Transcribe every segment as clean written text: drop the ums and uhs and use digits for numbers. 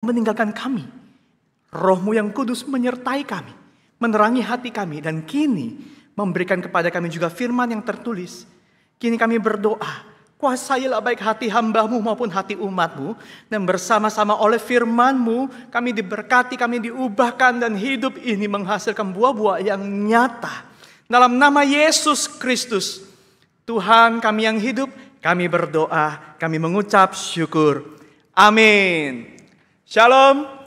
meninggalkan kami. Roh-Mu yang kudus menyertai kami, menerangi hati kami, dan kini memberikan kepada kami juga firman yang tertulis. Kini kami berdoa, kuasailah baik hati hamba-Mu maupun hati umat-Mu, dan bersama-sama oleh firman-Mu kami diberkati, kami diubahkan, dan hidup ini menghasilkan buah-buah yang nyata. Dalam nama Yesus Kristus, Tuhan kami yang hidup, kami berdoa, kami mengucap syukur. Amin. Shalom.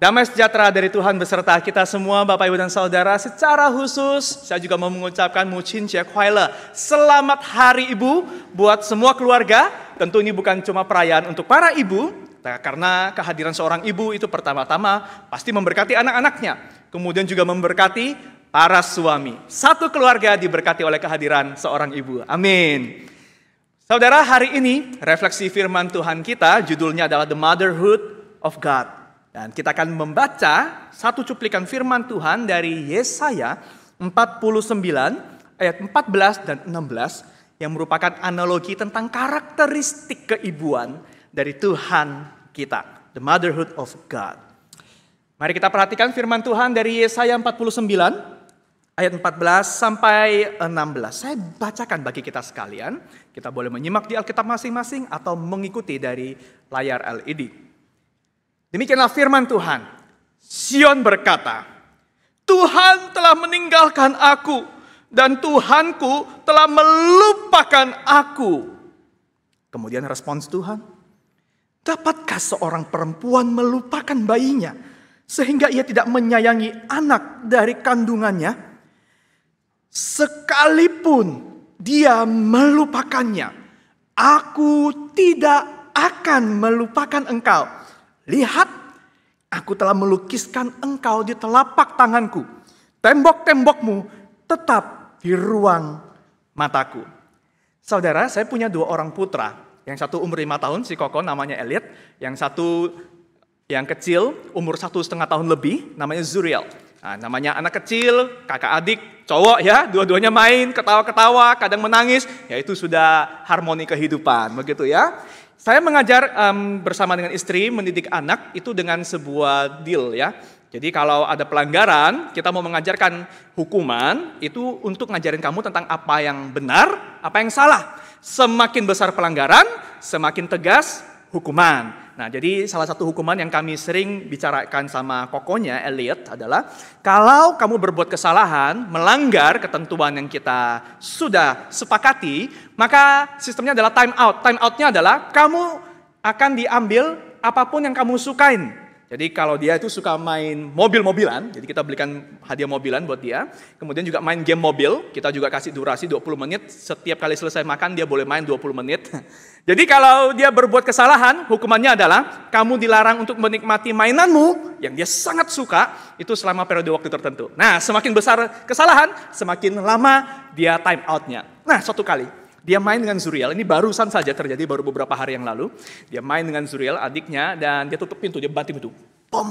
Damai sejahtera dari Tuhan beserta kita semua, Bapak, Ibu, dan Saudara. Secara khusus, saya juga mau mengucapkan Mucinjie Kuaile. Selamat Hari Ibu buat semua keluarga. Tentu ini bukan cuma perayaan untuk para ibu, karena kehadiran seorang ibu itu pertama-tama pasti memberkati anak-anaknya. Kemudian juga memberkati para suami. Satu keluarga diberkati oleh kehadiran seorang ibu. Amin. Saudara, hari ini refleksi firman Tuhan kita judulnya adalah The Motherhood of God. Dan kita akan membaca satu cuplikan firman Tuhan dari Yesaya 49 ayat 14 dan 16 yang merupakan analogi tentang karakteristik keibuan dari Tuhan kita. The Motherhood of God. Mari kita perhatikan firman Tuhan dari Yesaya 49 ayat 14 sampai 16. Saya bacakan bagi kita sekalian. Kita boleh menyimak di Alkitab masing-masing atau mengikuti dari layar LED. Demikianlah firman Tuhan. Sion berkata, Tuhan telah meninggalkan aku dan Tuhanku telah melupakan aku. Kemudian respons Tuhan, dapatkah seorang perempuan melupakan bayinya sehingga ia tidak menyayangi anak dari kandungannya? Sekalipun dia melupakannya, aku tidak akan melupakan engkau. Lihat, aku telah melukiskan engkau di telapak tanganku. Tembok-tembokmu tetap di ruang mataku. Saudara, saya punya 2 orang putra. Yang satu umur 5 tahun, si Koko namanya Elliot. Yang satu yang kecil, umur 1,5 tahun lebih, namanya Zuriel. Nah, namanya anak kecil, kakak adik, cowok ya. Dua-duanya main, ketawa-ketawa, kadang menangis. Ya itu sudah harmoni kehidupan, begitu ya. Saya mengajar bersama dengan istri mendidik anak itu dengan sebuah deal ya. Jadi kalau ada pelanggaran, kita mau mengajarkan hukuman itu untuk ngajarin kamu tentang apa yang benar, apa yang salah. Semakin besar pelanggaran, semakin tegas hukuman. Nah, jadi salah satu hukuman yang kami sering bicarakan sama kokonya, Elliot, adalah kalau kamu berbuat kesalahan, melanggar ketentuan yang kita sudah sepakati, maka sistemnya adalah time out. Time outnya adalah kamu akan diambil apapun yang kamu sukain. Jadi kalau dia itu suka main mobil-mobilan, jadi kita belikan hadiah mobilan buat dia. Kemudian juga main game mobil, kita juga kasih durasi 20 menit. Setiap kali selesai makan dia boleh main 20 menit. Jadi kalau dia berbuat kesalahan, hukumannya adalah kamu dilarang untuk menikmati mainanmu yang dia sangat suka, itu selama periode waktu tertentu. Nah, semakin besar kesalahan, semakin lama dia time out-nya. Nah, suatu kali dia main dengan Zuriel, ini barusan saja terjadi, baru beberapa hari yang lalu. Dia main dengan Zuriel, adiknya, dan dia tutup pintu, dia banting pintu. Pom!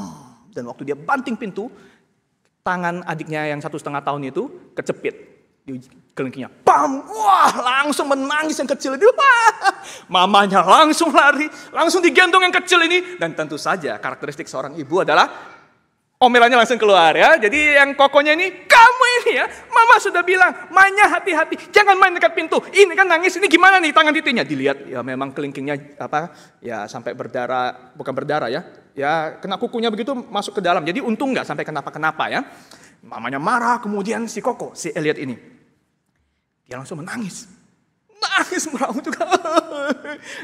Dan waktu dia banting pintu, tangan adiknya yang 1,5 tahun itu kecepit di kelingkingnya. Pam! Wah, langsung menangis yang kecil ini. Wah! Mamanya langsung lari, langsung digendong yang kecil ini. Dan tentu saja karakteristik seorang ibu adalah omelannya langsung keluar ya. Jadi yang kokonya ini, kamu ini ya, mama sudah bilang, mainnya hati-hati, jangan main dekat pintu. Ini kan nangis, ini gimana nih tangan titiknya? Dilihat, ya memang kelingkingnya ya sampai berdarah, bukan berdarah ya. Ya kena kukunya begitu masuk ke dalam. Jadi untung nggak sampai kenapa-kenapa ya. Mamanya marah, kemudian si Koko, si Elliot ini, dia langsung menangis. Nangis meraung juga.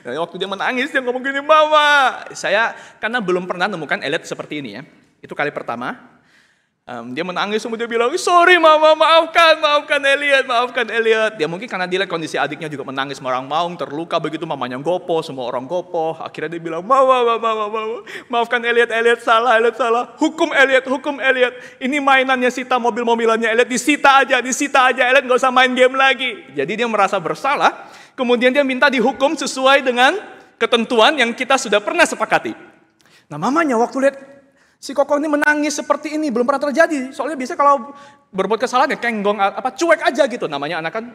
Dan waktu dia menangis, dia ngomong gini, mama. Saya karena belum pernah nemukan Elliot seperti ini ya. Itu kali pertama, dia menangis, kemudian dia bilang, sorry mama, maafkan Elliot. Dia mungkin karena dia lihat kondisi adiknya juga menangis, marang-maung, terluka begitu, mamanya gopoh, semua orang gopoh. Akhirnya dia bilang, mama, maafkan Elliot salah, hukum Elliot. Ini mainannya Sita, mobil-mobilannya Elliot, disita aja, Elliot gak usah main game lagi. Jadi dia merasa bersalah, kemudian dia minta dihukum sesuai dengan ketentuan yang kita sudah pernah sepakati. Nah mamanya waktu lihat si Koko ini menangis seperti ini, belum pernah terjadi. Soalnya biasanya kalau berbuat kesalahan ya kenggong, cuek aja gitu. Namanya anak kan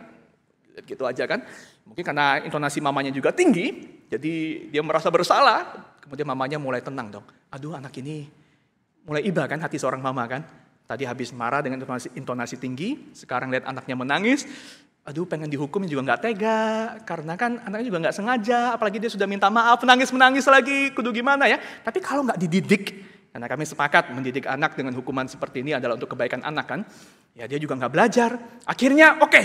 gitu aja kan. Mungkin karena intonasi mamanya juga tinggi. Jadi dia merasa bersalah. Kemudian mamanya mulai tenang dong. Aduh, anak ini mulai iba kan hati seorang mama kan. Tadi habis marah dengan intonasi tinggi, sekarang lihat anaknya menangis. Aduh, pengen dihukum juga nggak tega, karena kan anaknya juga nggak sengaja, apalagi dia sudah minta maaf, menangis lagi, kudu gimana ya. Tapi kalau nggak dididik, karena kami sepakat mendidik anak dengan hukuman seperti ini adalah untuk kebaikan anak kan, ya dia juga nggak belajar. Akhirnya, oke,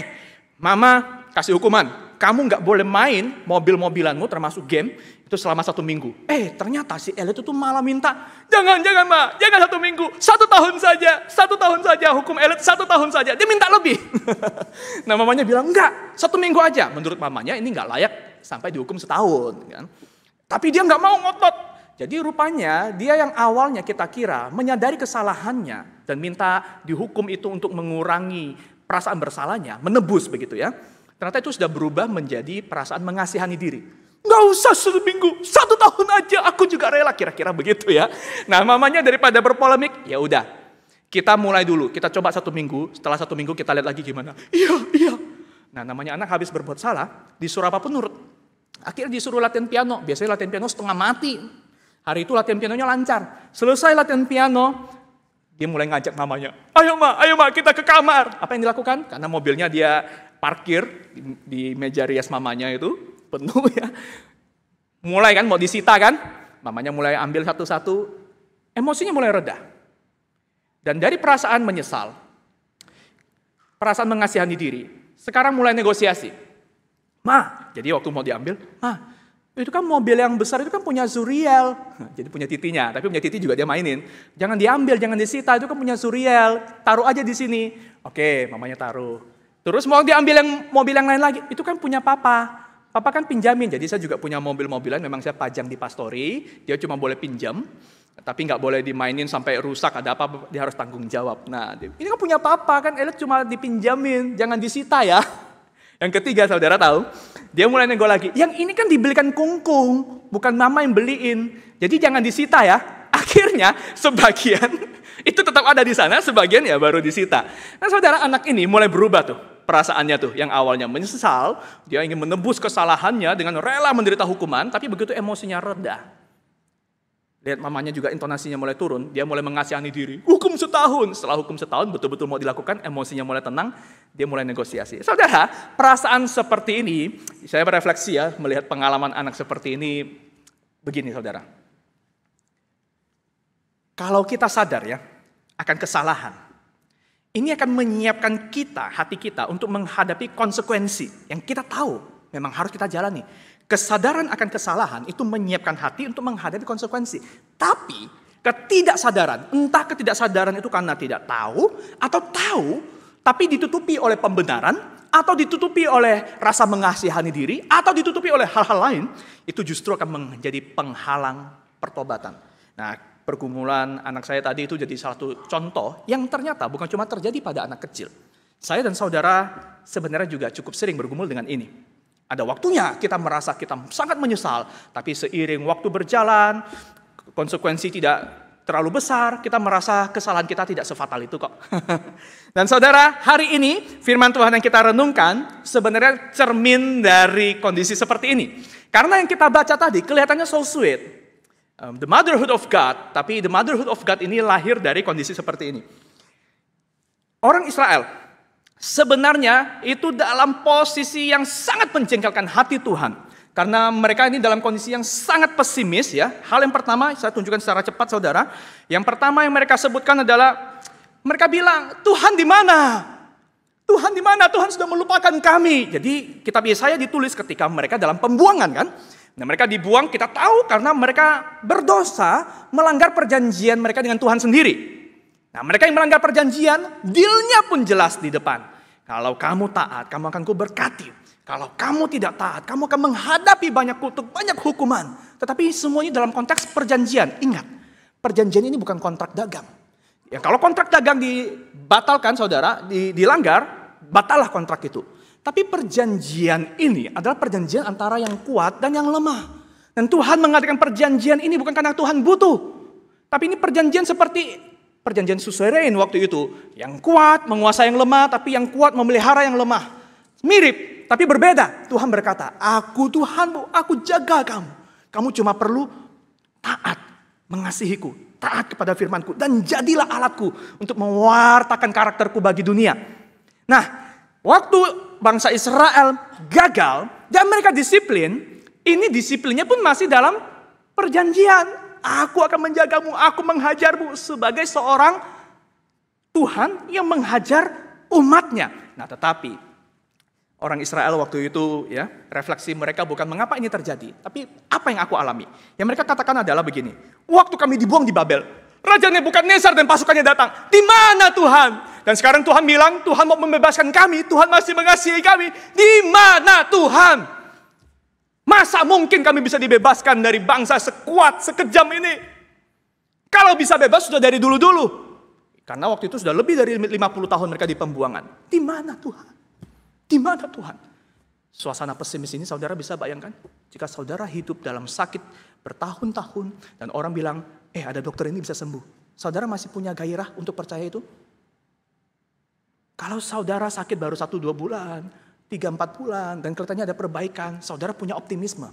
mama kasih hukuman, kamu nggak boleh main mobil-mobilanmu termasuk game, itu selama 1 minggu. Ternyata si Elliot itu malah minta, jangan Ma, jangan 1 minggu, 1 tahun saja, hukum Elliot 1 tahun saja. Dia minta lebih. Nah mamanya bilang, enggak, 1 minggu aja. Menurut mamanya ini enggak layak sampai dihukum 1 tahun. Kan? Tapi dia enggak mau ngotot. Jadi rupanya dia yang awalnya kita kira menyadari kesalahannya dan minta dihukum itu untuk mengurangi perasaan bersalahnya, menebus begitu ya. Ternyata itu sudah berubah menjadi perasaan mengasihani diri. Nggak usah 1 minggu, 1 tahun aja aku juga rela, kira-kira begitu ya. Nah mamanya daripada berpolemik, ya udah kita mulai dulu, kita coba 1 minggu, setelah 1 minggu kita lihat lagi gimana. Iya. Nah namanya anak habis berbuat salah, disuruh apapun nurut. Akhirnya disuruh latihan piano, biasanya latihan piano setengah mati. Hari itu latihan pianonya lancar, selesai latihan piano, dia mulai ngajak mamanya, ayo ma kita ke kamar. Apa yang dilakukan? Karena mobilnya dia parkir di meja rias mamanya itu, penuh ya. Mulai kan mau disita kan. Mamanya mulai ambil satu-satu. Emosinya mulai reda. Dan dari perasaan menyesal, perasaan mengasihani diri, sekarang mulai negosiasi. Ma, jadi waktu mau diambil, ma, itu kan mobil yang besar itu kan punya Zuriel. Jadi punya titinya, tapi punya titi juga dia mainin. Jangan diambil, jangan disita, itu kan punya Zuriel. Taruh aja di sini. Oke, mamanya taruh. Terus mau diambil yang mobil yang lain lagi, itu kan punya papa. Papa kan pinjamin, jadi saya juga punya mobil-mobilan, memang saya pajang di pastori, dia cuma boleh pinjam, tapi nggak boleh dimainin sampai rusak, ada apa dia harus tanggung jawab. Nah, ini kan punya papa kan, Elliot cuma dipinjamin, jangan disita ya. Yang ketiga, saudara tahu, dia mulai nego lagi, yang ini kan dibelikan kungkung, bukan mama yang beliin, jadi jangan disita ya. Akhirnya sebagian itu tetap ada di sana, sebagian ya baru disita. Nah saudara, anak ini mulai berubah tuh. Perasaannya tuh yang awalnya menyesal, dia ingin menebus kesalahannya dengan rela menderita hukuman, tapi begitu emosinya reda. Lihat mamanya juga intonasinya mulai turun, dia mulai mengasihani diri. Hukum 1 tahun, setelah hukum 1 tahun betul-betul mau dilakukan, emosinya mulai tenang, dia mulai negosiasi. Saudara, perasaan seperti ini, saya berefleksi ya, melihat pengalaman anak seperti ini, begini saudara. Kalau kita sadar ya, akan kesalahan, ini akan menyiapkan kita, hati kita untuk menghadapi konsekuensi yang kita tahu memang harus kita jalani. Kesadaran akan kesalahan itu menyiapkan hati untuk menghadapi konsekuensi. Tapi ketidaksadaran, entah ketidaksadaran itu karena tidak tahu atau tahu tapi ditutupi oleh pembenaran atau ditutupi oleh rasa mengasihani diri atau ditutupi oleh hal-hal lain, itu justru akan menjadi penghalang pertobatan. Nah, pergumulan anak saya tadi itu jadi satu contoh yang ternyata bukan cuma terjadi pada anak kecil. Saya dan saudara sebenarnya juga cukup sering bergumul dengan ini. Ada waktunya kita merasa kita sangat menyesal, tapi seiring waktu berjalan, konsekuensi tidak terlalu besar, kita merasa kesalahan kita tidak sefatal itu kok. Dan saudara, hari ini firman Tuhan yang kita renungkan sebenarnya cermin dari kondisi seperti ini. Karena yang kita baca tadi kelihatannya so sweet. The motherhood of God, tapi the motherhood of God ini lahir dari kondisi seperti ini. Orang Israel sebenarnya itu dalam posisi yang sangat menjengkelkan hati Tuhan. Karena mereka ini dalam kondisi yang sangat pesimis ya. Hal yang pertama, saya tunjukkan secara cepat saudara. Yang pertama yang mereka sebutkan adalah, mereka bilang, Tuhan di mana? Tuhan di mana? Tuhan sudah melupakan kami. Jadi kitab Yesaya ditulis ketika mereka dalam pembuangan kan. Nah mereka dibuang, kita tahu karena mereka berdosa melanggar perjanjian mereka dengan Tuhan sendiri. Nah mereka yang melanggar perjanjian, dealnya pun jelas di depan. Kalau kamu taat, kamu akan kuberkati. Kalau kamu tidak taat, kamu akan menghadapi banyak kutuk, banyak hukuman. Tetapi semuanya dalam konteks perjanjian. Ingat, perjanjian ini bukan kontrak dagang. Ya kalau kontrak dagang dibatalkan saudara, dilanggar, batallah kontrak itu. Tapi perjanjian ini adalah perjanjian antara yang kuat dan yang lemah. Dan Tuhan mengatakan perjanjian ini bukan karena Tuhan butuh. Tapi ini perjanjian seperti perjanjian suzerain waktu itu. Yang kuat menguasai yang lemah, tapi yang kuat memelihara yang lemah. Mirip tapi berbeda. Tuhan berkata, aku Tuhanmu, aku jaga kamu. Kamu cuma perlu taat, mengasihiku, taat kepada firmanku, dan jadilah alatku untuk mewartakan karakterku bagi dunia. Nah, waktu bangsa Israel gagal dan mereka disiplin, ini disiplinnya pun masih dalam perjanjian. Aku akan menjagamu, aku menghajarmu sebagai seorang Tuhan yang menghajar umatnya. Nah, tetapi orang Israel waktu itu ya, refleksi mereka bukan mengapa ini terjadi, tapi apa yang aku alami. Yang mereka katakan adalah begini, waktu kami dibuang di Babel, Raja Nebukadnezar dan pasukannya datang, di mana Tuhan? Dan sekarang Tuhan bilang, Tuhan mau membebaskan kami, Tuhan masih mengasihi kami, di mana Tuhan? Masa mungkin kami bisa dibebaskan dari bangsa sekuat, sekejam ini? Kalau bisa bebas sudah dari dulu-dulu. Karena waktu itu sudah lebih dari 50 tahun mereka di pembuangan. Di mana Tuhan? Di mana Tuhan? Suasana pesimis ini saudara bisa bayangkan? Jika saudara hidup dalam sakit bertahun-tahun dan orang bilang, ada dokter ini bisa sembuh. Saudara masih punya gairah untuk percaya itu? Kalau saudara sakit baru 1-2 bulan, 3-4 bulan, dan kelihatannya ada perbaikan, saudara punya optimisme.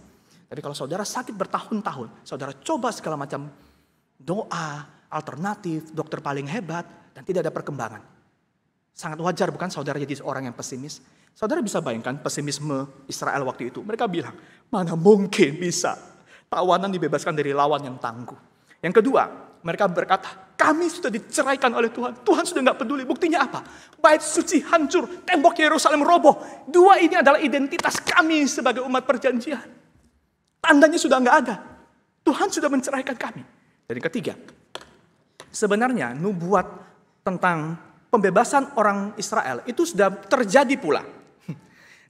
Tapi kalau saudara sakit bertahun-tahun, saudara coba segala macam doa, alternatif, dokter paling hebat, dan tidak ada perkembangan. Sangat wajar bukan saudara jadi orang yang pesimis? Saudara bisa bayangkan pesimisme Israel waktu itu. Mereka bilang, mana mungkin bisa tawanan dibebaskan dari lawan yang tangguh. Yang kedua, mereka berkata, kami sudah diceraikan oleh Tuhan. Tuhan sudah gak peduli. Buktinya apa? Bait suci hancur, tembok Yerusalem roboh. Dua ini adalah identitas kami sebagai umat perjanjian. Tandanya sudah gak ada. Tuhan sudah menceraikan kami. Dan yang ketiga, sebenarnya nubuat tentang pembebasan orang Israel itu sudah terjadi pula.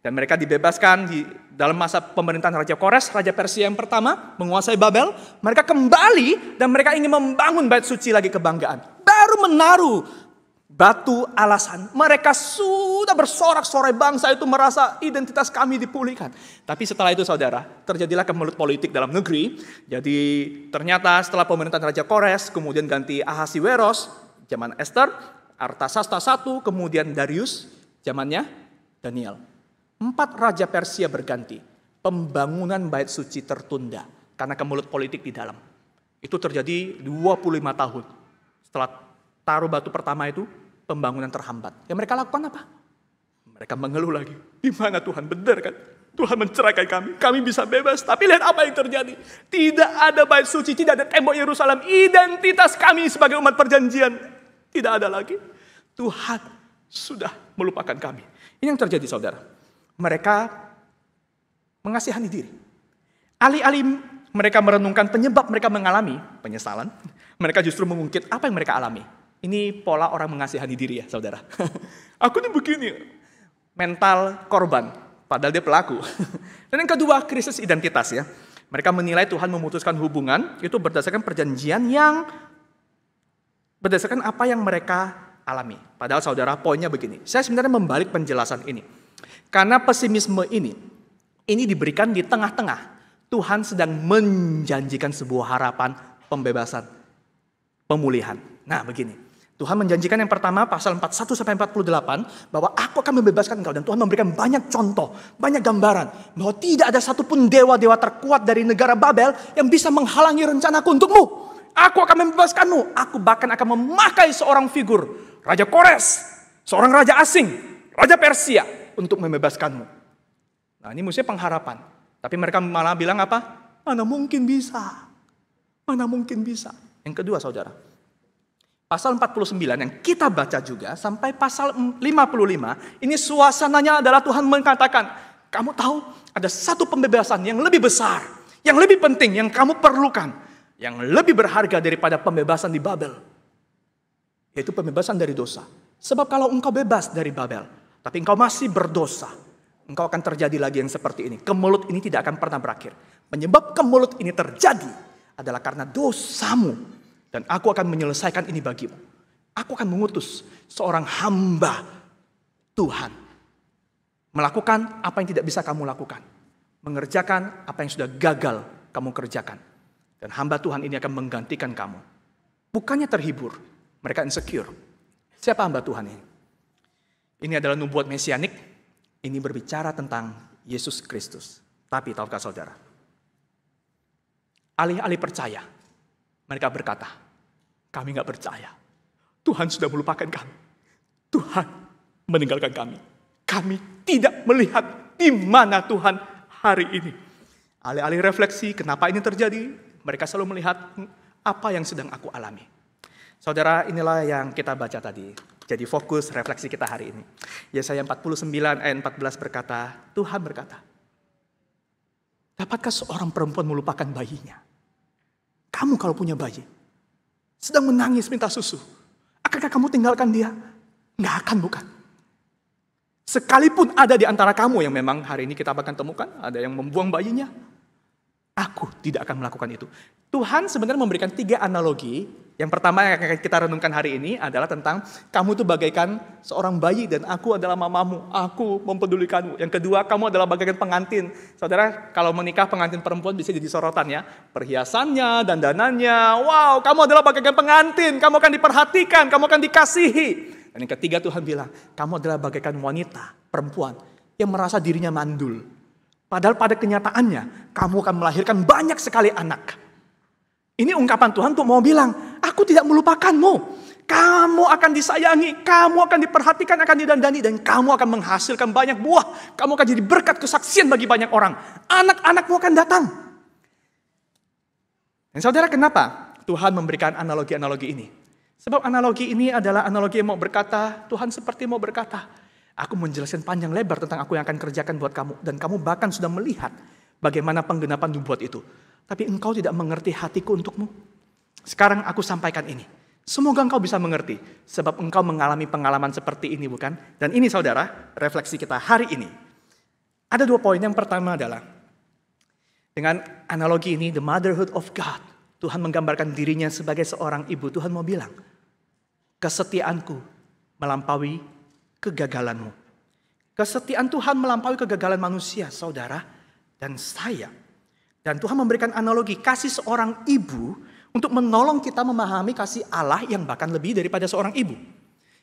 Dan mereka dibebaskan dalam masa pemerintahan Raja Kores, Raja Persia yang pertama, menguasai Babel. Mereka kembali dan mereka ingin membangun bait suci lagi kebanggaan. Baru menaruh batu alasan. Mereka sudah bersorak-sorai, bangsa itu merasa identitas kami dipulihkan. Tapi setelah itu saudara, terjadilah kemelut politik dalam negeri. Jadi ternyata setelah pemerintahan Raja Kores, kemudian ganti Ahasiweros, zaman Esther, Artasasta I, kemudian Darius, zamannya Daniel. 4 raja Persia berganti. Pembangunan bait suci tertunda karena kemelut politik di dalam. Itu terjadi 25 tahun. Setelah taruh batu pertama itu, pembangunan terhambat. Yang mereka lakukan apa? Mereka mengeluh lagi. Di mana Tuhan? Benar kan? Tuhan menceraikan kami. Kami bisa bebas. Tapi lihat apa yang terjadi. Tidak ada bait suci, tidak ada tembok Yerusalem. Identitas kami sebagai umat perjanjian tidak ada lagi. Tuhan sudah melupakan kami. Ini yang terjadi saudara. Mereka mengasihani diri. Alih-alih mereka merenungkan penyebab mereka mengalami penyesalan, mereka justru mengungkit apa yang mereka alami. Ini pola orang mengasihani diri ya saudara. Aku ini begini, mental korban, padahal dia pelaku. Dan yang kedua, krisis identitas ya. Mereka menilai Tuhan memutuskan hubungan itu berdasarkan perjanjian yang berdasarkan apa yang mereka alami. Padahal saudara, poinnya begini. Saya sebenarnya membalik penjelasan ini. Karena pesimisme ini diberikan di tengah-tengah. Tuhan sedang menjanjikan sebuah harapan pembebasan, pemulihan. Nah begini, Tuhan menjanjikan yang pertama pasal 41-48 bahwa aku akan membebaskan engkau. Dan Tuhan memberikan banyak contoh, banyak gambaran. Bahwa tidak ada satupun dewa-dewa terkuat dari negara Babel yang bisa menghalangi rencanaku untukmu. Aku akan membebaskanmu. Aku bahkan akan memakai seorang figur, Raja Kores, seorang raja asing, Raja Persia, untuk membebaskanmu. Nah ini musuhnya pengharapan. Tapi mereka malah bilang apa? Mana mungkin bisa. Mana mungkin bisa. Yang kedua saudara. Pasal 49 yang kita baca juga sampai pasal 55. Ini suasananya adalah Tuhan mengatakan. Kamu tahu ada satu pembebasan yang lebih besar. Yang lebih penting yang kamu perlukan. Yang lebih berharga daripada pembebasan di Babel. Yaitu pembebasan dari dosa. Sebab kalau engkau bebas dari Babel. Tapi engkau masih berdosa. Engkau akan terjadi lagi yang seperti ini. Kemelut ini tidak akan pernah berakhir. Penyebab kemelut ini terjadi adalah karena dosamu. Dan aku akan menyelesaikan ini bagimu. Aku akan mengutus seorang hamba Tuhan. Melakukan apa yang tidak bisa kamu lakukan. Mengerjakan apa yang sudah gagal kamu kerjakan. Dan hamba Tuhan ini akan menggantikan kamu. Bukannya terhibur. Mereka insecure. Siapa hamba Tuhan ini? Ini adalah nubuat mesianik. Ini berbicara tentang Yesus Kristus. Tapi tahukah saudara, alih-alih percaya, mereka berkata, kami gak percaya. Tuhan sudah melupakan kami. Tuhan meninggalkan kami. Kami tidak melihat di mana Tuhan hari ini. Alih-alih refleksi, kenapa ini terjadi? Mereka selalu melihat apa yang sedang aku alami. Saudara, inilah yang kita baca tadi. Jadi fokus refleksi kita hari ini. Yesaya 49 ayat 14 berkata, Tuhan berkata, dapatkah seorang perempuan melupakan bayinya? Kamu kalau punya bayi, sedang menangis minta susu, akankah kamu tinggalkan dia? Nggak akan, bukan? Sekalipun ada di antara kamu yang memang hari ini kita akan temukan, ada yang membuang bayinya, aku tidak akan melakukan itu. Tuhan sebenarnya memberikan 3 analogi. Yang pertama yang akan kita renungkan hari ini adalah tentang kamu itu bagaikan seorang bayi dan aku adalah mamamu. Aku mempedulikanmu. Yang kedua, kamu adalah bagaikan pengantin. Saudara, kalau menikah pengantin perempuan bisa jadi sorotan ya. Perhiasannya, dandanannya. Wow, kamu adalah bagaikan pengantin. Kamu akan diperhatikan, kamu akan dikasihi. Dan yang ketiga Tuhan bilang, kamu adalah bagaikan wanita, perempuan yang merasa dirinya mandul. Padahal pada kenyataannya, kamu akan melahirkan banyak sekali anak. Ini ungkapan Tuhan untuk mau bilang, aku tidak melupakanmu. Kamu akan disayangi, kamu akan diperhatikan, akan didandani, dan kamu akan menghasilkan banyak buah. Kamu akan jadi berkat kesaksian bagi banyak orang. Anak-anakmu akan datang. Dan saudara, kenapa Tuhan memberikan analogi-analogi ini? Sebab analogi ini adalah analogi yang mau berkata, Tuhan seperti mau berkata, aku menjelaskan panjang lebar tentang aku yang akan kerjakan buat kamu. Dan kamu bahkan sudah melihat bagaimana penggenapan nubuat itu. Tapi engkau tidak mengerti hatiku untukmu. Sekarang aku sampaikan ini. Semoga engkau bisa mengerti. Sebab engkau mengalami pengalaman seperti ini, bukan? Dan ini saudara, refleksi kita hari ini. Ada 2 poin. Yang pertama adalah, dengan analogi ini, the motherhood of God. Tuhan menggambarkan dirinya sebagai seorang ibu. Tuhan mau bilang, kesetiaanku melampaui kegagalanmu. Kesetiaan Tuhan melampaui kegagalan manusia, saudara, dan saya. Dan Tuhan memberikan analogi kasih seorang ibu untuk menolong kita memahami kasih Allah yang bahkan lebih daripada seorang ibu.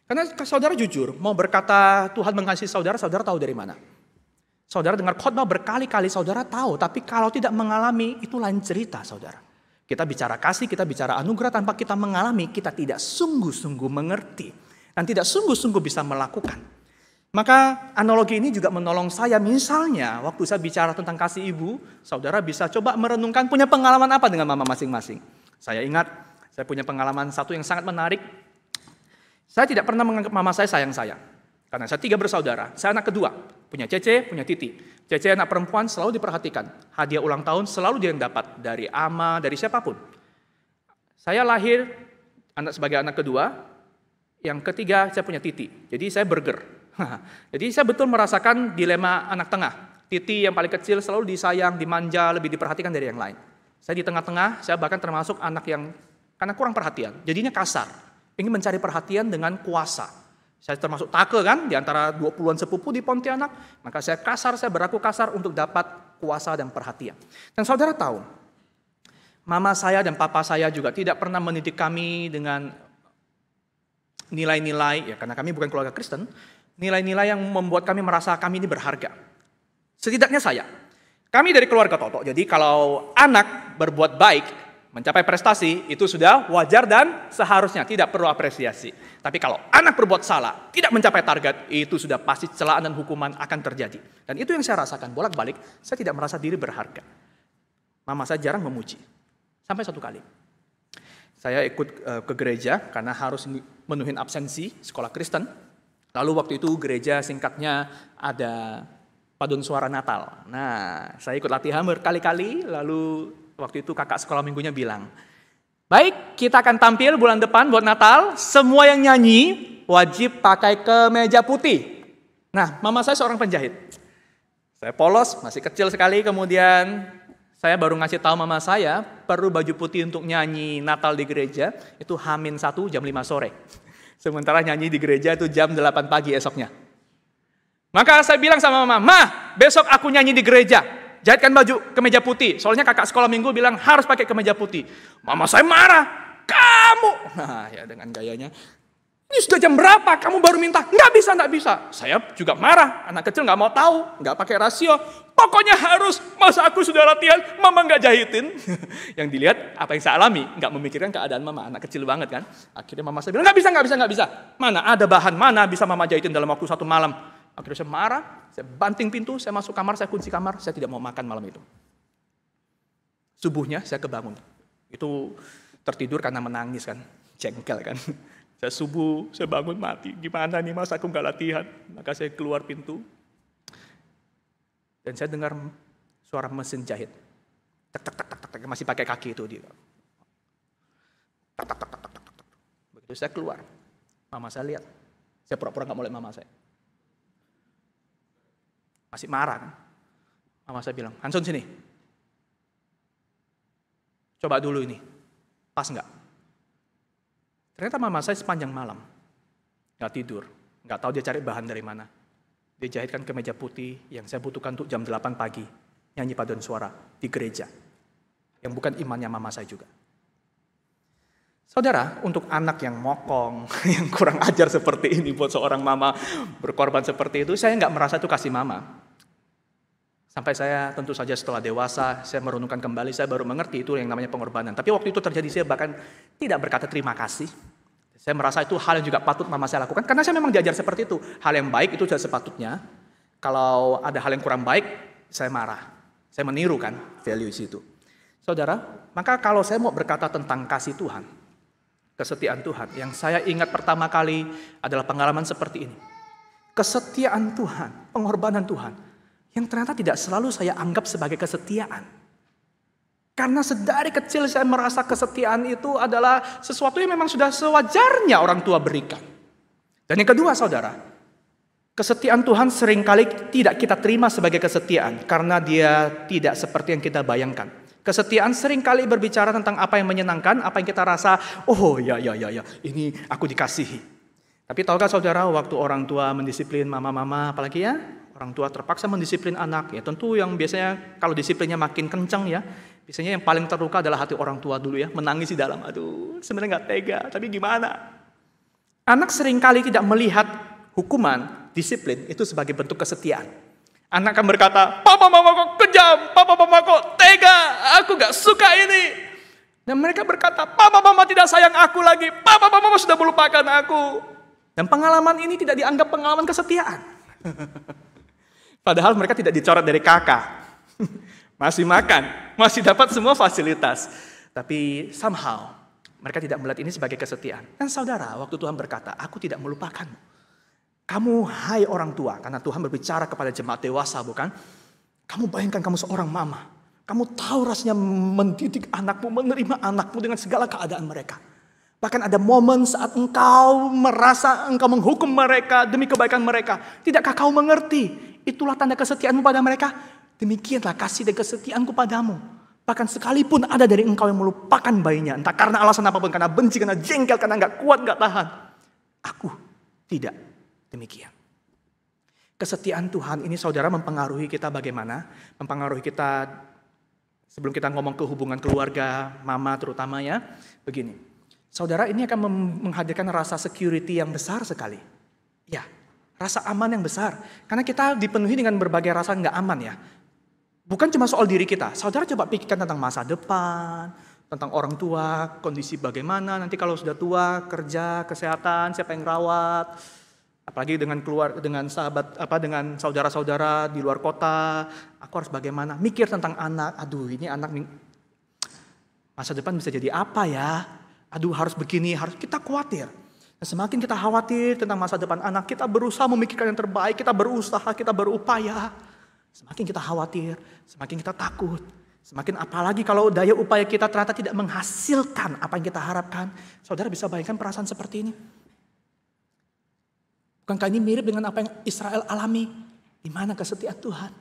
Karena saudara jujur, mau berkata Tuhan mengasihi saudara, saudara tahu dari mana? Saudara dengar khotbah berkali-kali, saudara tahu. Tapi kalau tidak mengalami, itu lain cerita, saudara. Kita bicara kasih, kita bicara anugerah, tanpa kita mengalami, kita tidak sungguh-sungguh mengerti. Dan tidak sungguh-sungguh bisa melakukan. Maka analogi ini juga menolong saya. Misalnya waktu saya bicara tentang kasih ibu, saudara bisa coba merenungkan punya pengalaman apa dengan mama masing-masing. Saya ingat, saya punya pengalaman satu yang sangat menarik. Saya tidak pernah menganggap mama saya sayang saya. Karena saya 3 bersaudara, saya anak kedua. Punya Cece, punya Titi. Cece anak perempuan selalu diperhatikan. Hadiah ulang tahun selalu dia yang dapat. Dari ama, dari siapapun. Saya lahir sebagai anak kedua. Yang ketiga saya punya Titi. Jadi saya burger. Jadi saya betul merasakan dilema anak tengah. Titi yang paling kecil selalu disayang, dimanja, lebih diperhatikan dari yang lain. Saya di tengah-tengah, saya bahkan termasuk anak yang karena kurang perhatian. Jadinya kasar, ingin mencari perhatian dengan kuasa. Saya termasuk take kan, di antara 20-an sepupu di Pontianak. Maka saya kasar, saya berlaku kasar untuk dapat kuasa dan perhatian. Dan saudara tahu, mama saya dan papa saya juga tidak pernah mendidik kami dengan nilai-nilai, ya karena kami bukan keluarga Kristen, nilai-nilai yang membuat kami merasa kami ini berharga. Setidaknya saya. Kami dari keluarga Toto. Jadi kalau anak berbuat baik, mencapai prestasi, itu sudah wajar dan seharusnya. Tidak perlu apresiasi. Tapi kalau anak berbuat salah, tidak mencapai target, itu sudah pasti celaan dan hukuman akan terjadi. Dan itu yang saya rasakan. Bolak-balik, saya tidak merasa diri berharga. Mama saya jarang memuji. Sampai satu kali. Saya ikut ke gereja karena harus menuhin absensi sekolah Kristen. Lalu waktu itu gereja singkatnya ada paduan suara Natal. Nah, saya ikut latihan berkali-kali, lalu waktu itu kakak sekolah minggunya bilang, baik, kita akan tampil bulan depan buat Natal, semua yang nyanyi wajib pakai kemeja putih. Nah, mama saya seorang penjahit. Saya polos, masih kecil sekali, kemudian saya baru ngasih tahu mama saya, perlu baju putih untuk nyanyi Natal di gereja, itu H-1 jam 5 sore. Sementara nyanyi di gereja itu jam 8 pagi esoknya. Maka saya bilang sama mama, Ma, besok aku nyanyi di gereja. Jahitkan baju kemeja putih. Soalnya kakak sekolah minggu bilang harus pakai kemeja putih. Mama saya marah. Kamu. Nah ya dengan gayanya. Ini sudah jam berapa? Kamu baru minta? Nggak bisa, nggak bisa. Saya juga marah. Anak kecil nggak mau tahu, nggak pakai rasio. Pokoknya harus. Masa aku sudah latihan, mama nggak jahitin. Yang dilihat apa yang saya alami, nggak memikirkan keadaan mama. Anak kecil banget kan. Akhirnya mama saya bilang, nggak bisa, nggak bisa, nggak bisa. Mana ada bahan, mana bisa mama jahitin dalam waktu 1 malam. Akhirnya saya marah, saya banting pintu, saya masuk kamar, saya kunci kamar, saya tidak mau makan malam itu. Subuhnya saya kebangun. Itu tertidur karena menangis kan, jengkel kan. Saya subuh, saya bangun mati. Gimana nih mas, aku nggak latihan. Maka saya keluar pintu. Dan saya dengar suara mesin jahit. Tak, tak, tak, tak, tak, tak. Masih pakai kaki itu dia. Tak, tak, tak, tak, tak, tak, tak. Begitu saya keluar, mama saya lihat. Saya pura-pura nggak mau lihat mama saya. Masih marah kan. Mama saya bilang, Hanson sini. Coba dulu ini. Pas nggak? Ternyata mama saya sepanjang malam, nggak tidur, nggak tahu dia cari bahan dari mana. Dia jahitkan kemeja putih yang saya butuhkan untuk jam 8 pagi, nyanyi paduan suara di gereja, yang bukan imannya mama saya juga. Saudara, untuk anak yang mokong, yang kurang ajar seperti ini buat seorang mama berkorban seperti itu, saya nggak merasa itu kasih mama. Sampai saya tentu saja setelah dewasa, saya merenungkan kembali, saya baru mengerti itu yang namanya pengorbanan. Tapi waktu itu terjadi, saya bahkan tidak berkata terima kasih. Saya merasa itu hal yang juga patut mama saya lakukan, karena saya memang diajar seperti itu. Hal yang baik itu sudah sepatutnya. Kalau ada hal yang kurang baik, saya marah. Saya meniru kan values itu. Saudara, maka kalau saya mau berkata tentang kasih Tuhan, kesetiaan Tuhan, yang saya ingat pertama kali adalah pengalaman seperti ini. Kesetiaan Tuhan, pengorbanan Tuhan, yang ternyata tidak selalu saya anggap sebagai kesetiaan. Karena sedari kecil saya merasa kesetiaan itu adalah sesuatu yang memang sudah sewajarnya orang tua berikan. Dan yang kedua saudara, kesetiaan Tuhan seringkali tidak kita terima sebagai kesetiaan. Karena dia tidak seperti yang kita bayangkan. Kesetiaan seringkali berbicara tentang apa yang menyenangkan, apa yang kita rasa, oh ya, ini aku dikasihi. Tapi tahukah saudara, waktu orang tua mendisiplin mama-mama, apalagi ya, orang tua terpaksa mendisiplin anak, ya tentu yang biasanya kalau disiplinnya makin kencang ya, biasanya yang paling terluka adalah hati orang tua dulu ya, menangis di dalam, aduh sebenarnya nggak tega, tapi gimana? Anak seringkali tidak melihat hukuman, disiplin itu sebagai bentuk kesetiaan. Anak akan berkata, papa mama kok kejam, papa mama kok tega, aku nggak suka ini. Dan mereka berkata, papa mama tidak sayang aku lagi, papa mama sudah melupakan aku. Dan pengalaman ini tidak dianggap pengalaman kesetiaan. Padahal mereka tidak dicoret dari kakak. Masih makan, masih dapat semua fasilitas. Tapi somehow mereka tidak melihat ini sebagai kesetiaan. Dan saudara, waktu Tuhan berkata, aku tidak melupakanmu. Kamu hai orang tua, karena Tuhan berbicara kepada jemaat dewasa bukan? Kamu bayangkan kamu seorang mama. Kamu tahu rasanya mendidik anakmu, menerima anakmu dengan segala keadaan mereka. Bahkan ada momen saat engkau merasa engkau menghukum mereka demi kebaikan mereka. Tidakkah kau mengerti? Itulah tanda kesetiaanmu pada mereka. Demikianlah kasih dan kesetiaanku padamu. Bahkan sekalipun ada dari engkau yang melupakan bayinya. Entah karena alasan apapun. Karena benci, karena jengkel, karena gak kuat, gak tahan. Aku tidak demikian. Kesetiaan Tuhan ini saudara mempengaruhi kita bagaimana? Mempengaruhi kita sebelum kita ngomong ke hubungan keluarga, mama terutama ya. Begini. Saudara, ini akan menghadirkan rasa security yang besar sekali. Ya, rasa aman yang besar. Karena kita dipenuhi dengan berbagai rasa nggak aman ya. Bukan cuma soal diri kita. Saudara coba pikirkan tentang masa depan, tentang orang tua, kondisi bagaimana, nanti kalau sudah tua, kerja, kesehatan, siapa yang rawat. Apalagi dengan sahabat, dengan saudara-saudara di luar kota, aku harus bagaimana? Mikir tentang anak, aduh ini anak masa depan bisa jadi apa ya? Aduh harus begini, harus kita khawatir. Dan semakin kita khawatir tentang masa depan anak, kita berusaha memikirkan yang terbaik, kita berusaha, kita berupaya. Semakin kita khawatir, semakin kita takut. Semakin apalagi kalau daya upaya kita ternyata tidak menghasilkan apa yang kita harapkan. Saudara bisa bayangkan perasaan seperti ini? Bukankah ini mirip dengan apa yang Israel alami? Di mana kesetiaan Tuhan?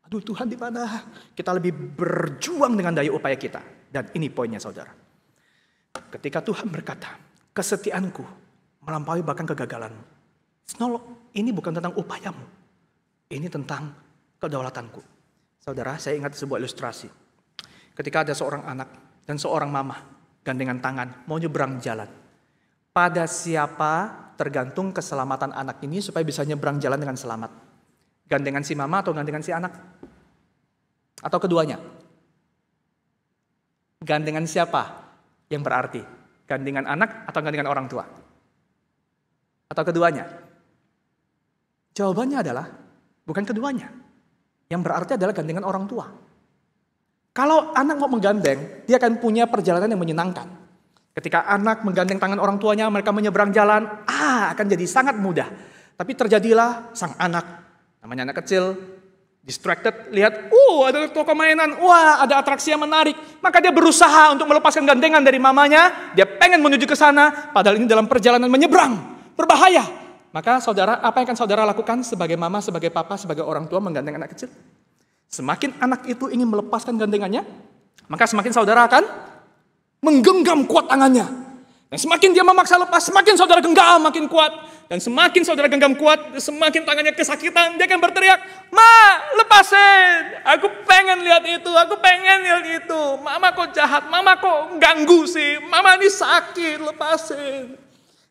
Aduh Tuhan di mana? Kita lebih berjuang dengan daya upaya kita. Dan ini poinnya saudara. Ketika Tuhan berkata, kesetiaanku melampaui bahkan kegagalanmu. Ini bukan tentang upayamu. Ini tentang kedaulatanku. Saudara, saya ingat sebuah ilustrasi. Ketika ada seorang anak dan seorang mama gandengan tangan mau nyebrang jalan. Pada siapa tergantung keselamatan anak ini supaya bisa nyebrang jalan dengan selamat. Gandengan si mama atau gandengan si anak? Atau keduanya? Gandengan siapa yang berarti? Gandengan anak atau gandengan orang tua? Atau keduanya? Jawabannya adalah bukan keduanya. Yang berarti adalah gandengan orang tua. Kalau anak mau menggandeng, dia akan punya perjalanan yang menyenangkan. Ketika anak menggandeng tangan orang tuanya, mereka menyeberang jalan, akan jadi sangat mudah. Tapi terjadilah sang anak, namanya anak kecil, distracted, lihat, ada toko mainan, ada atraksi yang menarik. Maka dia berusaha untuk melepaskan gandengan dari mamanya, dia pengen menuju ke sana, padahal ini dalam perjalanan menyeberang, berbahaya. Maka saudara, apa yang akan saudara lakukan sebagai mama, sebagai papa, sebagai orang tua menggandeng anak kecil? Semakin anak itu ingin melepaskan gandengannya, maka semakin saudara akan menggenggam kuat tangannya. Dan semakin dia memaksa lepas, semakin saudara genggam makin kuat. Dan semakin saudara genggam kuat, semakin tangannya kesakitan, dia akan berteriak, "Ma, lepasin! Aku pengen lihat itu, aku pengen lihat itu. Mama kok jahat, mama kok ganggu sih, mama ini sakit, lepasin."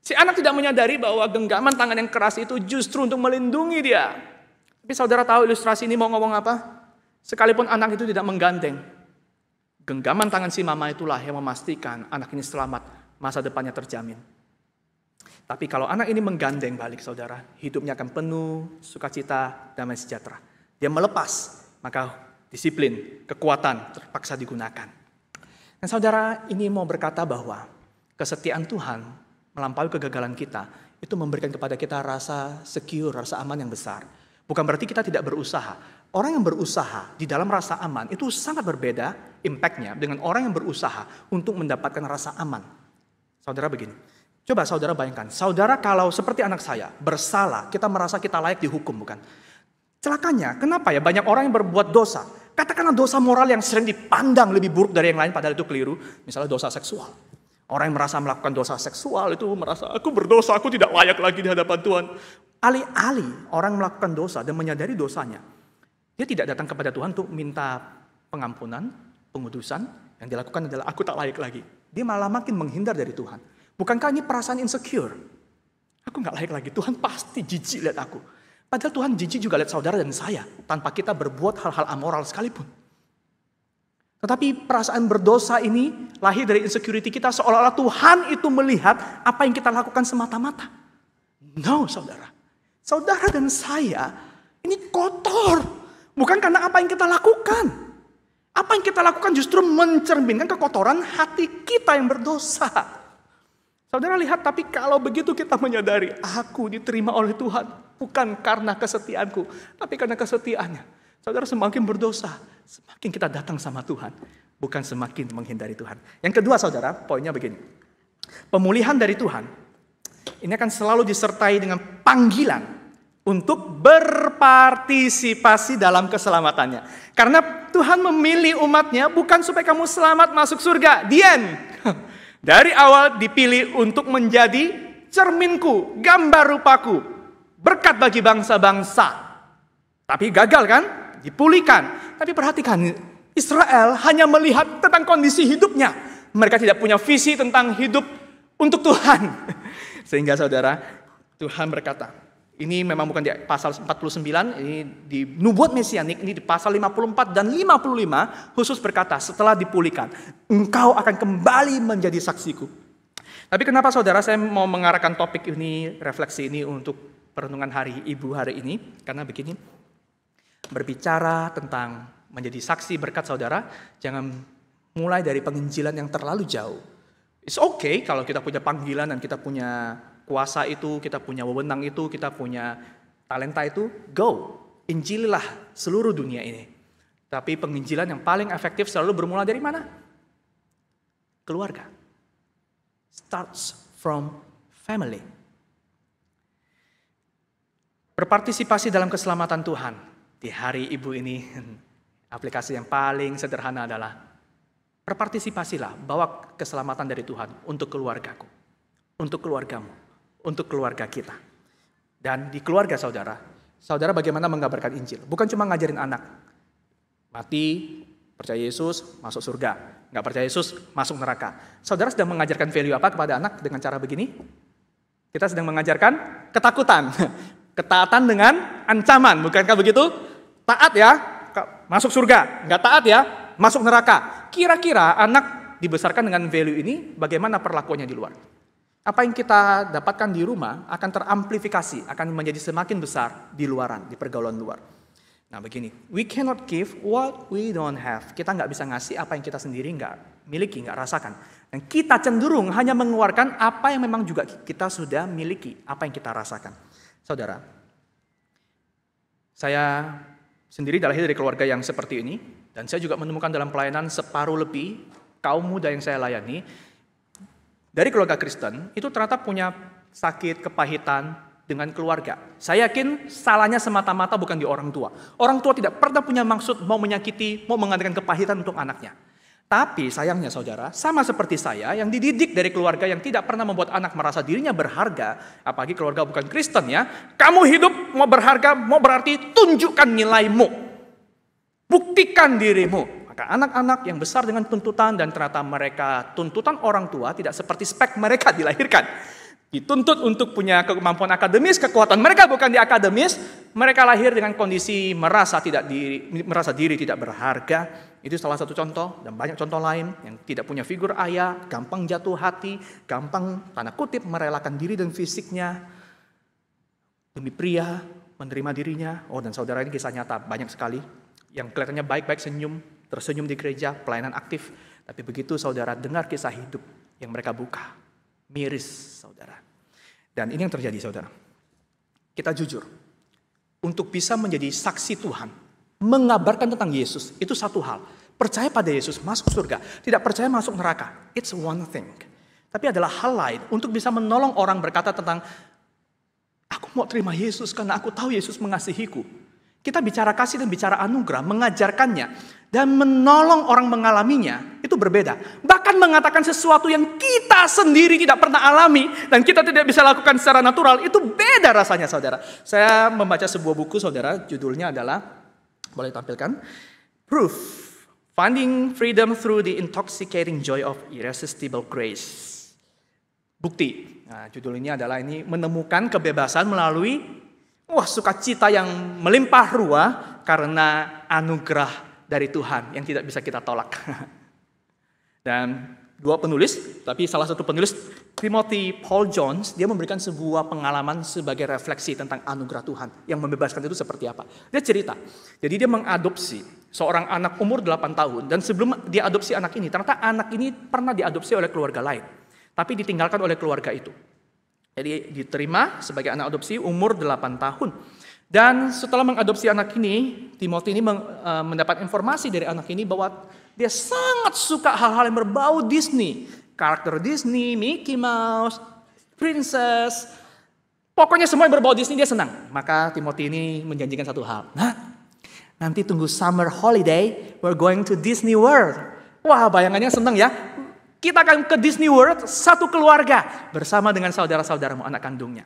Si anak tidak menyadari bahwa genggaman tangan yang keras itu justru untuk melindungi dia. Tapi saudara tahu ilustrasi ini mau ngomong apa? Sekalipun anak itu tidak menggandeng, genggaman tangan si mama itulah yang memastikan anak ini selamat, masa depannya terjamin. Tapi kalau anak ini menggandeng balik saudara, hidupnya akan penuh sukacita, damai sejahtera. Dia melepas, maka disiplin, kekuatan terpaksa digunakan. Dan saudara, ini mau berkata bahwa kesetiaan Tuhan melampaui kegagalan kita, itu memberikan kepada kita rasa secure, rasa aman yang besar. Bukan berarti kita tidak berusaha. Orang yang berusaha di dalam rasa aman itu sangat berbeda impact-nya dengan orang yang berusaha untuk mendapatkan rasa aman. Saudara begini, coba saudara bayangkan, saudara kalau seperti anak saya, bersalah, kita merasa kita layak dihukum, bukan? Celakanya, kenapa ya banyak orang yang berbuat dosa? Katakanlah dosa moral yang sering dipandang lebih buruk dari yang lain, padahal itu keliru. Misalnya dosa seksual. Orang yang merasa melakukan dosa seksual itu merasa, aku berdosa, aku tidak layak lagi di hadapan Tuhan. Alih-alih orang melakukan dosa dan menyadari dosanya, dia tidak datang kepada Tuhan untuk minta pengampunan, pengudusan. Yang dilakukan adalah aku tak layak lagi. Dia malah makin menghindar dari Tuhan. Bukankah ini perasaan insecure? Aku gak layak lagi, Tuhan pasti jijik lihat aku. Padahal Tuhan jijik juga lihat saudara dan saya, tanpa kita berbuat hal-hal amoral sekalipun. Tetapi perasaan berdosa ini lahir dari insecurity kita, seolah-olah Tuhan itu melihat apa yang kita lakukan semata-mata. No, saudara. Saudara dan saya ini kotor. Bukan karena apa yang kita lakukan. Apa yang kita lakukan justru mencerminkan kekotoran hati kita yang berdosa. Saudara lihat, tapi kalau begitu kita menyadari, aku diterima oleh Tuhan. Bukan karena kesetiaanku, tapi karena kesetiaannya. Saudara semakin berdosa, semakin kita datang sama Tuhan. Bukan semakin menghindari Tuhan. Yang kedua saudara, poinnya begini. Pemulihan dari Tuhan, ini akan selalu disertai dengan panggilan untuk berpartisipasi dalam keselamatannya. Karena Tuhan memilih umatnya bukan supaya kamu selamat masuk surga. Dian. Dari awal dipilih untuk menjadi cerminku, gambar rupaku. Berkat bagi bangsa-bangsa. Tapi gagal kan? Dipulihkan. Tapi perhatikan, Israel hanya melihat tentang kondisi hidupnya. Mereka tidak punya visi tentang hidup untuk Tuhan. Sehingga saudara, Tuhan berkata, ini memang bukan di pasal 49, ini di nubuat mesianik, ini di pasal 54 dan 55, khusus berkata, setelah dipulihkan, engkau akan kembali menjadi saksiku. Tapi kenapa saudara saya mau mengarahkan topik ini, refleksi ini untuk perenungan hari Ibu hari ini? Karena begini, berbicara tentang menjadi saksi berkat saudara, jangan mulai dari penginjilan yang terlalu jauh. It's okay kalau kita punya panggilan dan kita punya kuasa itu, kita punya wewenang itu, kita punya talenta itu, go. Injililah seluruh dunia ini. Tapi penginjilan yang paling efektif selalu bermula dari mana? Keluarga. Starts from family. Berpartisipasi dalam keselamatan Tuhan. Di hari Ibu ini, aplikasi yang paling sederhana adalah berpartisipasilah, bawa keselamatan dari Tuhan untuk keluargaku, untuk keluargamu, untuk keluarga kita. Dan di keluarga saudara, saudara bagaimana mengabarkan Injil? Bukan cuma ngajarin anak, mati, Percaya Yesus, masuk surga. Nggak percaya Yesus, masuk neraka. Saudara sedang mengajarkan value apa kepada anak dengan cara begini? Kita sedang mengajarkan ketakutan. Ketaatan dengan ancaman, bukankah begitu? Taat ya, masuk surga. Nggak taat ya, masuk neraka. Kira-kira anak dibesarkan dengan value ini, bagaimana perlakuannya di luar? Apa yang kita dapatkan di rumah akan teramplifikasi, akan menjadi semakin besar di luaran, di pergaulan luar. Nah begini, we cannot give what we don't have. Kita nggak bisa ngasih apa yang kita sendiri nggak miliki, nggak rasakan. Dan kita cenderung hanya mengeluarkan apa yang memang juga kita sudah miliki, apa yang kita rasakan. Saudara, saya sendiri lahir dari keluarga yang seperti ini, dan saya juga menemukan dalam pelayanan separuh lebih kaum muda yang saya layani, dari keluarga Kristen, itu ternyata punya sakit, kepahitan dengan keluarga. Saya yakin salahnya semata-mata bukan di orang tua. Orang tua tidak pernah punya maksud mau menyakiti, mau mengadakan kepahitan untuk anaknya. Tapi sayangnya saudara, sama seperti saya yang dididik dari keluarga yang tidak pernah membuat anak merasa dirinya berharga, apalagi keluarga bukan Kristen ya, kamu hidup mau berharga, mau berarti tunjukkan nilaimu. Buktikan dirimu. Maka anak-anak yang besar dengan tuntutan dan ternyata mereka tuntutan orang tua tidak seperti spek mereka dilahirkan. Dituntut untuk punya kemampuan akademis, kekuatan mereka bukan di akademis, mereka lahir dengan kondisi merasa diri tidak berharga. Itu salah satu contoh dan banyak contoh lain yang tidak punya figur ayah, gampang jatuh hati, gampang tanda kutip merelakan diri dan fisiknya demi pria, menerima dirinya. Oh dan saudara, ini kisah nyata banyak sekali yang kelihatannya baik-baik senyum, tersenyum di gereja, pelayanan aktif. Tapi begitu saudara dengar kisah hidup yang mereka buka, miris saudara. Dan ini yang terjadi saudara. Kita jujur, untuk bisa menjadi saksi Tuhan, mengabarkan tentang Yesus, itu satu hal. Percaya pada Yesus, masuk surga. Tidak percaya masuk neraka. It's one thing. Tapi adalah hal lain untuk bisa menolong orang berkata tentang, aku mau terima Yesus karena aku tahu Yesus mengasihiku. Kita bicara kasih dan bicara anugerah, mengajarkannya, dan menolong orang mengalaminya, itu berbeda. Bahkan mengatakan sesuatu yang kita sendiri tidak pernah alami, dan kita tidak bisa lakukan secara natural, itu beda rasanya saudara. Saya membaca sebuah buku saudara, judulnya adalah, boleh tampilkan, Proof, Finding Freedom Through the Intoxicating Joy of Irresistible Grace. Bukti, nah, judul ini adalah ini, menemukan kebebasan melalui sukacita yang melimpah ruah karena anugerah dari Tuhan yang tidak bisa kita tolak. Dan dua penulis, tapi salah satu penulis, Timothy Paul Jones, dia memberikan sebuah pengalaman sebagai refleksi tentang anugerah Tuhan yang membebaskan itu seperti apa. Dia cerita, jadi dia mengadopsi seorang anak umur 8 tahun, dan sebelum dia adopsi anak ini, ternyata anak ini pernah diadopsi oleh keluarga lain, tapi ditinggalkan oleh keluarga itu. Jadi diterima sebagai anak adopsi umur 8 tahun. Dan setelah mengadopsi anak ini, Timothy ini mendapat informasi dari anak ini bahwa dia sangat suka hal-hal yang berbau Disney. Karakter Disney, Mickey Mouse, Princess. Pokoknya semua yang berbau Disney dia senang. Maka Timothy ini menjanjikan satu hal. Nah, nanti tunggu summer holiday, we're going to Disney World. Wah, bayangannya senang ya. Kita akan ke Disney World satu keluarga bersama dengan saudara-saudaramu, anak kandungnya.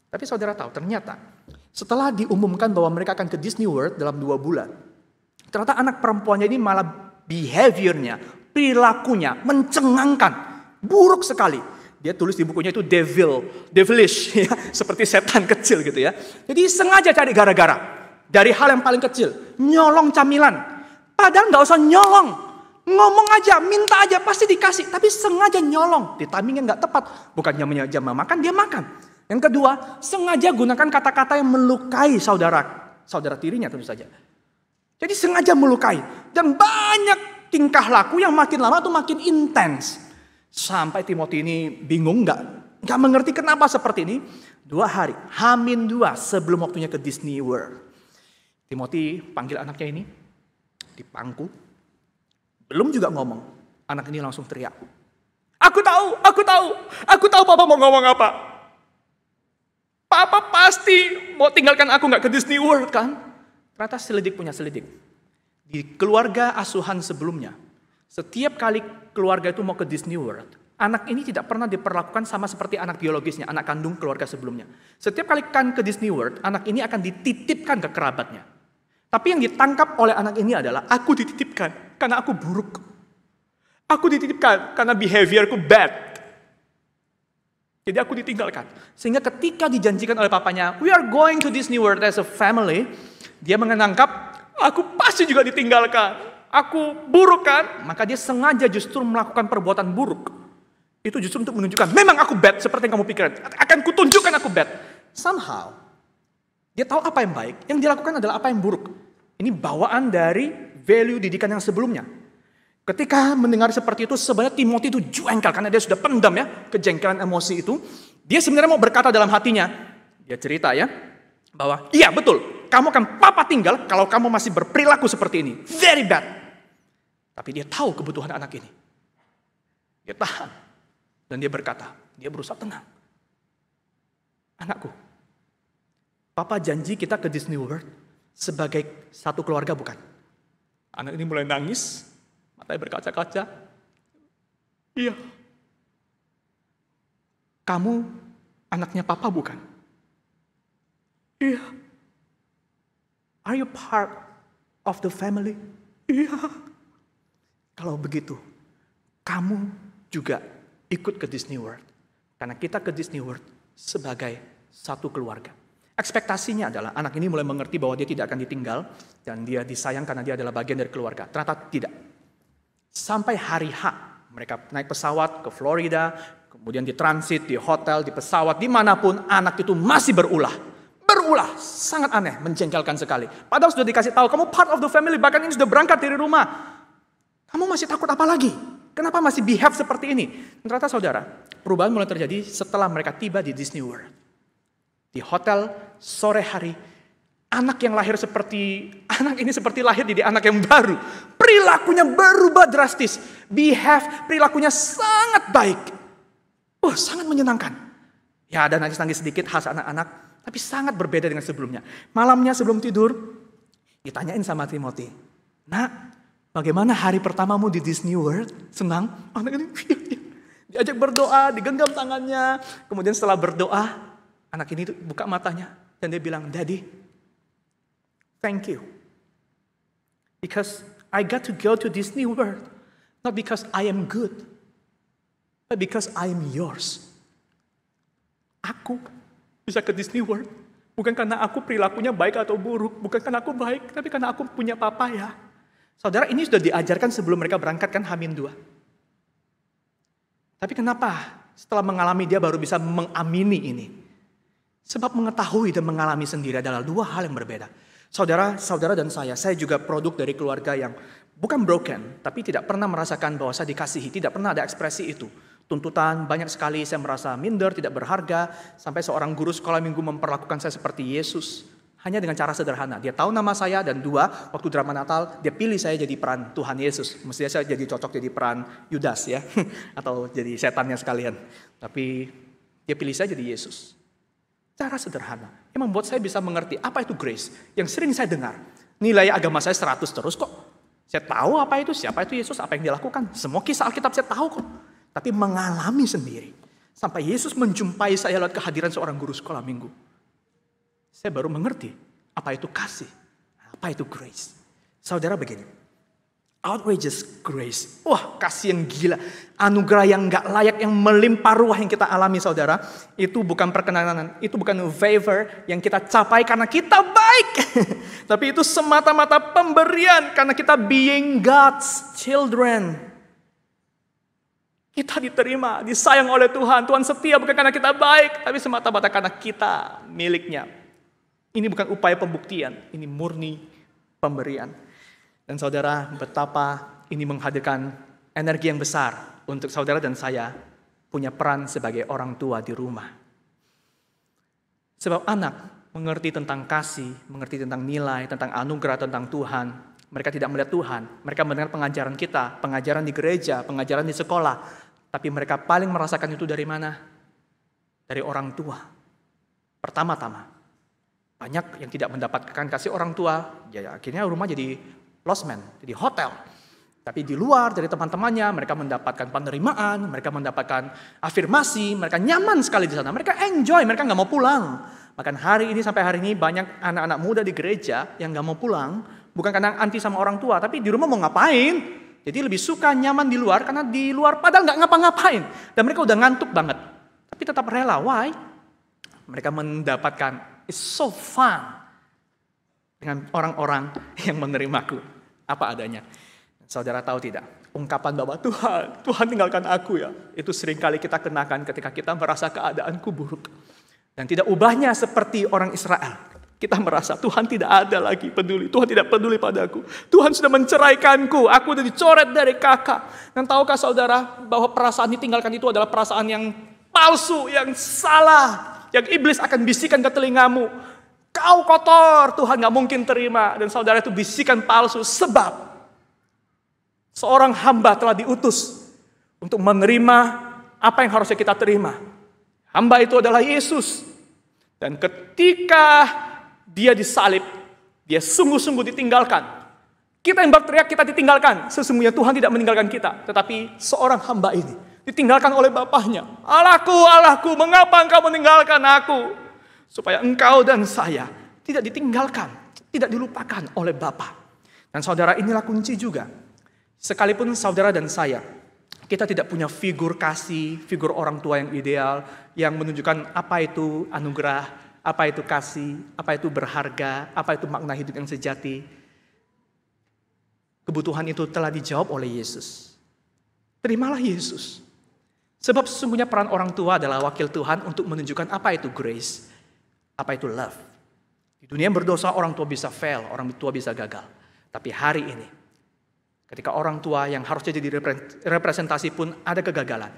Tapi saudara tahu, ternyata setelah diumumkan bahwa mereka akan ke Disney World dalam 2 bulan, ternyata anak perempuannya ini malah behaviornya, perilakunya mencengangkan, buruk sekali. Dia tulis di bukunya itu devilish, ya, seperti setan kecil gitu ya. Jadi sengaja cari gara-gara dari hal yang paling kecil, nyolong camilan. Padahal nggak usah nyolong. Ngomong aja, minta aja, pasti dikasih. Tapi sengaja nyolong, di timing yang gak tepat. Bukannya jam makan, dia makan. Yang kedua, sengaja gunakan kata-kata yang melukai saudara tirinya tentu saja. Jadi sengaja melukai. Dan banyak tingkah laku yang makin lama tuh makin intens. Sampai Timothy ini bingung, gak mengerti kenapa seperti ini. 2 hari, H-2 sebelum waktunya ke Disney World. Timothy panggil anaknya ini, dipangku. Belum juga ngomong, anak ini langsung teriak. Aku tahu papa mau ngomong apa. Papa pasti mau tinggalkan aku gak ke Disney World kan? Ternyata selidik punya selidik. Di keluarga asuhan sebelumnya, setiap kali keluarga itu mau ke Disney World, anak ini tidak pernah diperlakukan sama seperti anak biologisnya, anak kandung keluarga sebelumnya. Setiap kali kan ke Disney World, anak ini akan dititipkan ke kerabatnya. Tapi yang ditangkap oleh anak ini adalah, aku dititipkan karena aku buruk. Aku dititipkan karena behaviorku bad. Jadi aku ditinggalkan. Sehingga ketika dijanjikan oleh papanya, we are going to Disney World as a family, dia menangkap, aku pasti juga ditinggalkan. Aku buruk kan? Maka dia sengaja justru melakukan perbuatan buruk. Itu justru untuk menunjukkan, memang aku bad seperti yang kamu pikirkan. Akan kutunjukkan aku bad. Somehow, dia tahu apa yang baik. Yang dilakukan adalah apa yang buruk. Ini bawaan dari value didikan yang sebelumnya. Ketika mendengar seperti itu, sebenarnya Timothy itu jengkel karena dia sudah pendam ya kejengkelan emosi itu. Dia sebenarnya mau berkata dalam hatinya, dia cerita ya, bahwa iya betul, kamu akan papa tinggal kalau kamu masih berperilaku seperti ini. Very bad. Tapi dia tahu kebutuhan anak ini. Dia tahan. Dan dia berkata, dia berusaha tenang. Anakku, papa janji kita ke Disney World sebagai satu keluarga bukan? Anak ini mulai nangis. Matanya berkaca-kaca. Iya. Kamu anaknya papa bukan? Iya. Are you part of the family? Iya. Kalau begitu, kamu juga ikut ke Disney World. Karena kita ke Disney World sebagai satu keluarga. Ekspektasinya adalah anak ini mulai mengerti bahwa dia tidak akan ditinggal dan dia disayang karena dia adalah bagian dari keluarga. Ternyata tidak. Sampai hari H, mereka naik pesawat ke Florida, kemudian ditransit di hotel, di pesawat, dimanapun anak itu masih berulah. Berulah, sangat aneh, menjengkelkan sekali. Padahal sudah dikasih tahu, kamu part of the family, bahkan ini sudah berangkat dari rumah. Kamu masih takut apa lagi? Kenapa masih behave seperti ini? Ternyata saudara, perubahan mulai terjadi setelah mereka tiba di Disney World. Di hotel, sore hari, anak yang lahir anak ini seperti lahir jadi anak yang baru. Perilakunya berubah drastis. Behave, perilakunya sangat baik. Sangat menyenangkan. Ya ada nangis-nangis sedikit khas anak-anak, tapi sangat berbeda dengan sebelumnya. Malamnya sebelum tidur, ditanyain sama Timothy, nak, bagaimana hari pertamamu di Disney World? Senang? Anak ini diajak berdoa, digenggam tangannya. Kemudian setelah berdoa, anak ini buka matanya dan dia bilang, Daddy, thank you. Because I got to go to Disney World. Not because I am good. But because I am yours. Aku bisa ke Disney World. Bukan karena aku perilakunya baik atau buruk. Bukan karena aku baik. Tapi karena aku punya papa ya. Saudara, ini sudah diajarkan sebelum mereka berangkat kan H-2. Tapi kenapa setelah mengalami dia baru bisa mengamini ini? Sebab mengetahui dan mengalami sendiri adalah dua hal yang berbeda. Saudara dan saya juga produk dari keluarga yang bukan broken, tapi tidak pernah merasakan bahwa saya dikasihi, tidak pernah ada ekspresi itu. Tuntutan banyak sekali, saya merasa minder, tidak berharga, sampai seorang guru sekolah minggu memperlakukan saya seperti Yesus, hanya dengan cara sederhana. Dia tahu nama saya dan waktu drama Natal, dia pilih saya jadi peran Tuhan Yesus. Mestinya saya jadi cocok jadi peran Yudas ya, atau jadi setannya sekalian. Tapi dia pilih saya jadi Yesus. Cara sederhana yang membuat saya bisa mengerti apa itu grace. Yang sering saya dengar, nilai agama saya 100 terus kok. Saya tahu apa itu, siapa itu Yesus, apa yang dia lakukan. Semua kisah Alkitab saya tahu kok. Tapi mengalami sendiri. Sampai Yesus menjumpai saya lewat kehadiran seorang guru sekolah minggu. Saya baru mengerti apa itu kasih, apa itu grace. Saudara begini. Outrageous grace. Wah, kasih yang gila. Anugerah yang gak layak, yang melimpah ruah yang kita alami saudara. Itu bukan perkenanan, itu bukan favor yang kita capai karena kita baik. Tapi itu semata-mata pemberian karena kita being God's children. Kita diterima, disayang oleh Tuhan. Tuhan setia bukan karena kita baik, tapi semata-mata karena kita miliknya. Ini bukan upaya pembuktian, ini murni pemberian. Dan saudara, betapa ini menghadirkan energi yang besar untuk saudara dan saya punya peran sebagai orang tua di rumah. Sebab anak mengerti tentang kasih, mengerti tentang nilai, tentang anugerah, tentang Tuhan. Mereka tidak melihat Tuhan, mereka mendengar pengajaran kita, pengajaran di gereja, pengajaran di sekolah. Tapi mereka paling merasakan itu dari mana? Dari orang tua. Pertama-tama, banyak yang tidak mendapatkan kasih orang tua, ya akhirnya rumah jadi lost man, jadi hotel. Tapi di luar dari teman-temannya, mereka mendapatkan penerimaan, mereka mendapatkan afirmasi, mereka nyaman sekali di sana. Mereka enjoy, mereka nggak mau pulang. Bahkan hari ini sampai hari ini banyak anak-anak muda di gereja yang nggak mau pulang. Bukan karena anti sama orang tua, tapi di rumah mau ngapain. Jadi lebih suka nyaman di luar, karena di luar padahal nggak ngapa-ngapain. Dan mereka udah ngantuk banget. Tapi tetap rela, why? Mereka mendapatkan, it's so fun. Dengan orang-orang yang menerimaku, apa adanya. Saudara tahu tidak? Ungkapan bahwa Tuhan tinggalkan aku ya. Itu seringkali kita kenakan ketika kita merasa keadaanku buruk. Dan tidak ubahnya seperti orang Israel. Kita merasa Tuhan tidak ada lagi peduli. Tuhan tidak peduli padaku. Tuhan sudah menceraikanku. Aku sudah dicoret dari kakak. Dan tahukah saudara bahwa perasaan ditinggalkan itu adalah perasaan yang palsu, yang salah. Yang iblis akan bisikan ke telingamu. Kau kotor, Tuhan gak mungkin terima. Dan saudara itu bisikan palsu. Sebab seorang hamba telah diutus untuk menerima apa yang harusnya kita terima. Hamba itu adalah Yesus. Dan ketika dia disalib, dia sungguh-sungguh ditinggalkan. Kita yang berteriak kita ditinggalkan. Sesungguhnya Tuhan tidak meninggalkan kita. Tetapi seorang hamba ini ditinggalkan oleh Bapaknya. Allahku, Allahku, mengapa engkau meninggalkan aku? Supaya engkau dan saya tidak ditinggalkan, tidak dilupakan oleh Bapa. Dan saudara, inilah kunci juga. Sekalipun saudara dan saya, kita tidak punya figur kasih, figur orang tua yang ideal, yang menunjukkan apa itu anugerah, apa itu kasih, apa itu berharga, apa itu makna hidup yang sejati. Kebutuhan itu telah dijawab oleh Yesus. Terimalah Yesus. Sebab sesungguhnya peran orang tua adalah wakil Tuhan untuk menunjukkan apa itu grace, apa itu love. Di dunia yang berdosa orang tua bisa fail, orang tua bisa gagal. Tapi hari ini, ketika orang tua yang harusnya jadi representasi pun ada kegagalan,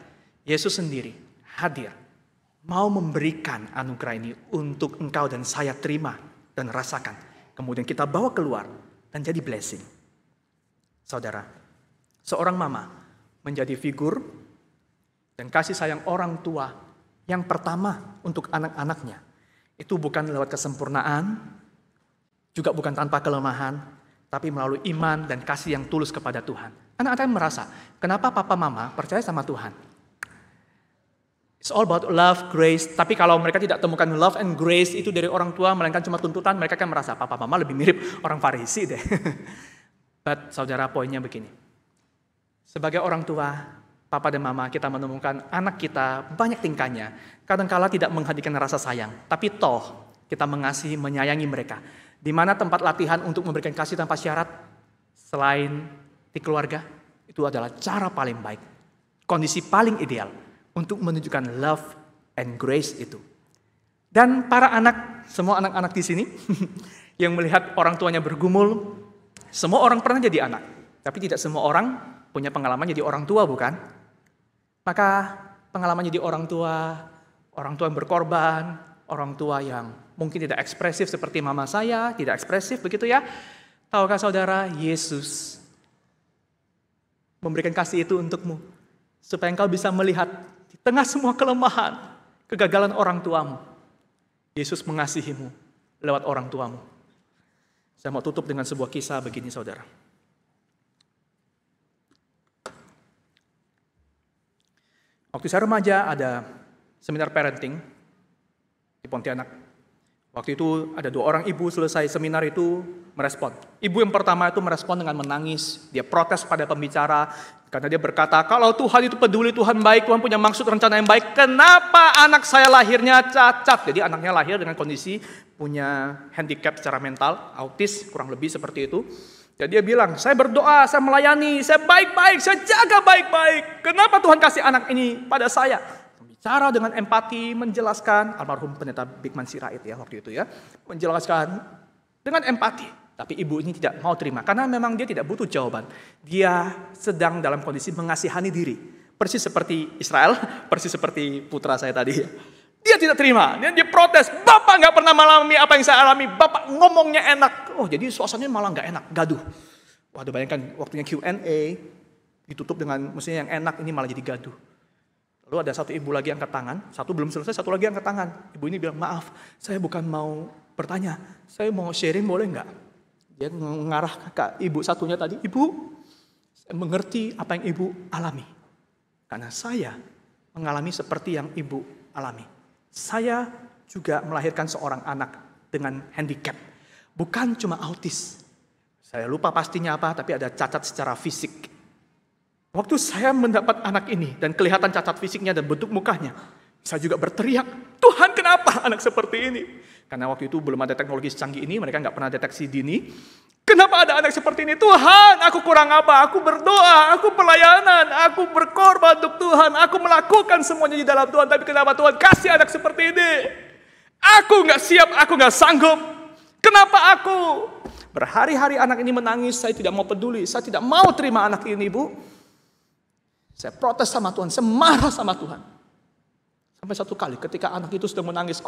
Yesus sendiri hadir, mau memberikan anugerah ini untuk engkau dan saya terima dan rasakan. Kemudian kita bawa keluar dan jadi blessing. Saudara, seorang mama menjadi figur dan kasih sayang orang tua yang pertama untuk anak-anaknya. Itu bukan lewat kesempurnaan, juga bukan tanpa kelemahan, tapi melalui iman dan kasih yang tulus kepada Tuhan. Anak-anak merasa, kenapa papa mama percaya sama Tuhan? It's all about love, grace. Tapi kalau mereka tidak temukan love and grace itu dari orang tua, melainkan cuma tuntutan, mereka akan merasa papa mama lebih mirip orang Farisi deh. But saudara, poinnya begini. Sebagai orang tua, papa dan mama, kita menemukan anak kita banyak tingkahnya. Kadang-kala tidak menghadirkan rasa sayang. Tapi toh, kita mengasihi, menyayangi mereka. Di mana tempat latihan untuk memberikan kasih tanpa syarat, selain di keluarga, itu adalah cara paling baik. Kondisi paling ideal untuk menunjukkan love and grace itu. Dan para anak, semua anak-anak di sini yang melihat orang tuanya bergumul, semua orang pernah jadi anak. Tapi tidak semua orang punya pengalaman jadi orang tua, bukan? Maka pengalaman jadi orang tua yang berkorban, orang tua yang mungkin tidak ekspresif seperti mama saya, tidak ekspresif begitu ya. Tahukah saudara, Yesus memberikan kasih itu untukmu. Supaya engkau bisa melihat di tengah semua kelemahan, kegagalan orang tuamu, Yesus mengasihimu lewat orang tuamu. Saya mau tutup dengan sebuah kisah begini, saudara. Waktu saya remaja ada seminar parenting di Pontianak. Waktu itu ada 2 orang ibu selesai seminar itu merespon. Ibu yang pertama itu merespon dengan menangis. Dia protes pada pembicara karena dia berkata, kalau Tuhan itu peduli, Tuhan baik, Tuhan punya maksud rencana yang baik, kenapa anak saya lahirnya cacat? Jadi anaknya lahir dengan kondisi punya handicap secara mental, autis, kurang lebih seperti itu. Jadi dia bilang, saya berdoa, saya melayani, saya baik-baik, saya jaga baik-baik. Kenapa Tuhan kasih anak ini pada saya? Bicara dengan empati, menjelaskan, almarhum pendeta Bigman Sirait ya waktu itu ya, menjelaskan dengan empati. Tapi ibu ini tidak mau terima, karena memang dia tidak butuh jawaban. Dia sedang dalam kondisi mengasihani diri. Persis seperti Israel, persis seperti putra saya tadi. Dia tidak terima, dia protes. Bapak gak pernah mengalami apa yang saya alami, Bapak ngomongnya enak. Oh jadi suasananya malah gak enak, gaduh. Waduh, bayangkan waktunya Q&A, ditutup dengan mestinya yang enak, ini malah jadi gaduh. Lalu ada satu ibu lagi angkat tangan, satu belum selesai, satu lagi angkat tangan. Ibu ini bilang, maaf, saya bukan mau bertanya, saya mau sharing boleh nggak? Dia mengarah ke ibu satunya tadi, ibu, saya mengerti apa yang ibu alami. Karena saya mengalami seperti yang ibu alami. Saya juga melahirkan seorang anak dengan handicap. Bukan cuma autis. Saya lupa pastinya apa, tapi ada cacat secara fisik. Waktu saya mendapat anak ini dan kelihatan cacat fisiknya dan bentuk mukanya, saya juga berteriak, Tuhan kenapa anak seperti ini? Karena waktu itu belum ada teknologi secanggih ini, mereka nggak pernah deteksi dini. Kenapa ada anak seperti ini? Tuhan, aku kurang apa? Aku berdoa, aku pelayanan, aku berkorban untuk Tuhan, aku melakukan semuanya di dalam Tuhan. Tapi kenapa Tuhan kasih anak seperti ini? Aku nggak siap, aku nggak sanggup. Kenapa aku? Berhari-hari anak ini menangis, saya tidak mau peduli, saya tidak mau terima anak ini, Bu. Saya protes sama Tuhan, saya marah sama Tuhan. Sampai satu kali ketika anak itu sedang menangis,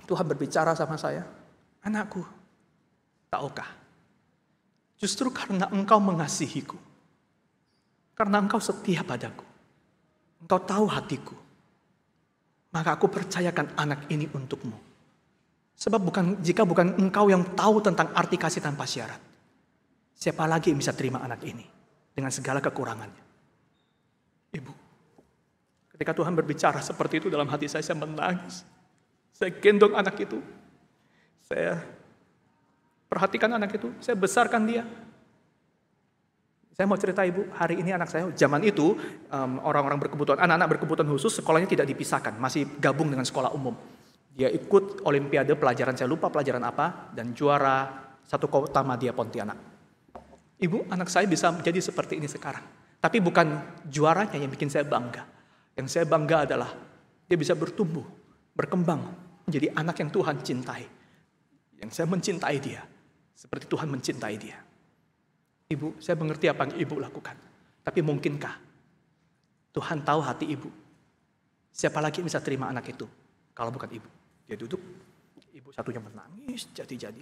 Tuhan berbicara sama saya, anakku, tahukah? Justru karena engkau mengasihiku, karena engkau setia padaku, engkau tahu hatiku, maka aku percayakan anak ini untukmu. Sebab jika bukan engkau yang tahu tentang arti kasih tanpa syarat, siapa lagi yang bisa terima anak ini dengan segala kekurangannya? Ibu, ketika Tuhan berbicara seperti itu dalam hati saya menangis. Saya gendong anak itu. Saya perhatikan anak itu. Saya besarkan dia. Saya mau cerita Ibu, hari ini anak saya, zaman itu orang-orang berkebutuhan, anak-anak berkebutuhan khusus, sekolahnya tidak dipisahkan. Masih gabung dengan sekolah umum. Dia ikut olimpiade pelajaran, saya lupa pelajaran apa, dan juara satu kota Madya Pontianak. Ibu, anak saya bisa menjadi seperti ini sekarang. Tapi bukan juaranya yang bikin saya bangga. Yang saya bangga adalah dia bisa bertumbuh, berkembang, menjadi anak yang Tuhan cintai. Yang saya mencintai dia, seperti Tuhan mencintai dia. Ibu, saya mengerti apa yang Ibu lakukan. Tapi mungkinkah Tuhan tahu hati Ibu? Siapa lagi yang bisa terima anak itu? Kalau bukan Ibu. Dia duduk, Ibu satunya menangis, jadi-jadi.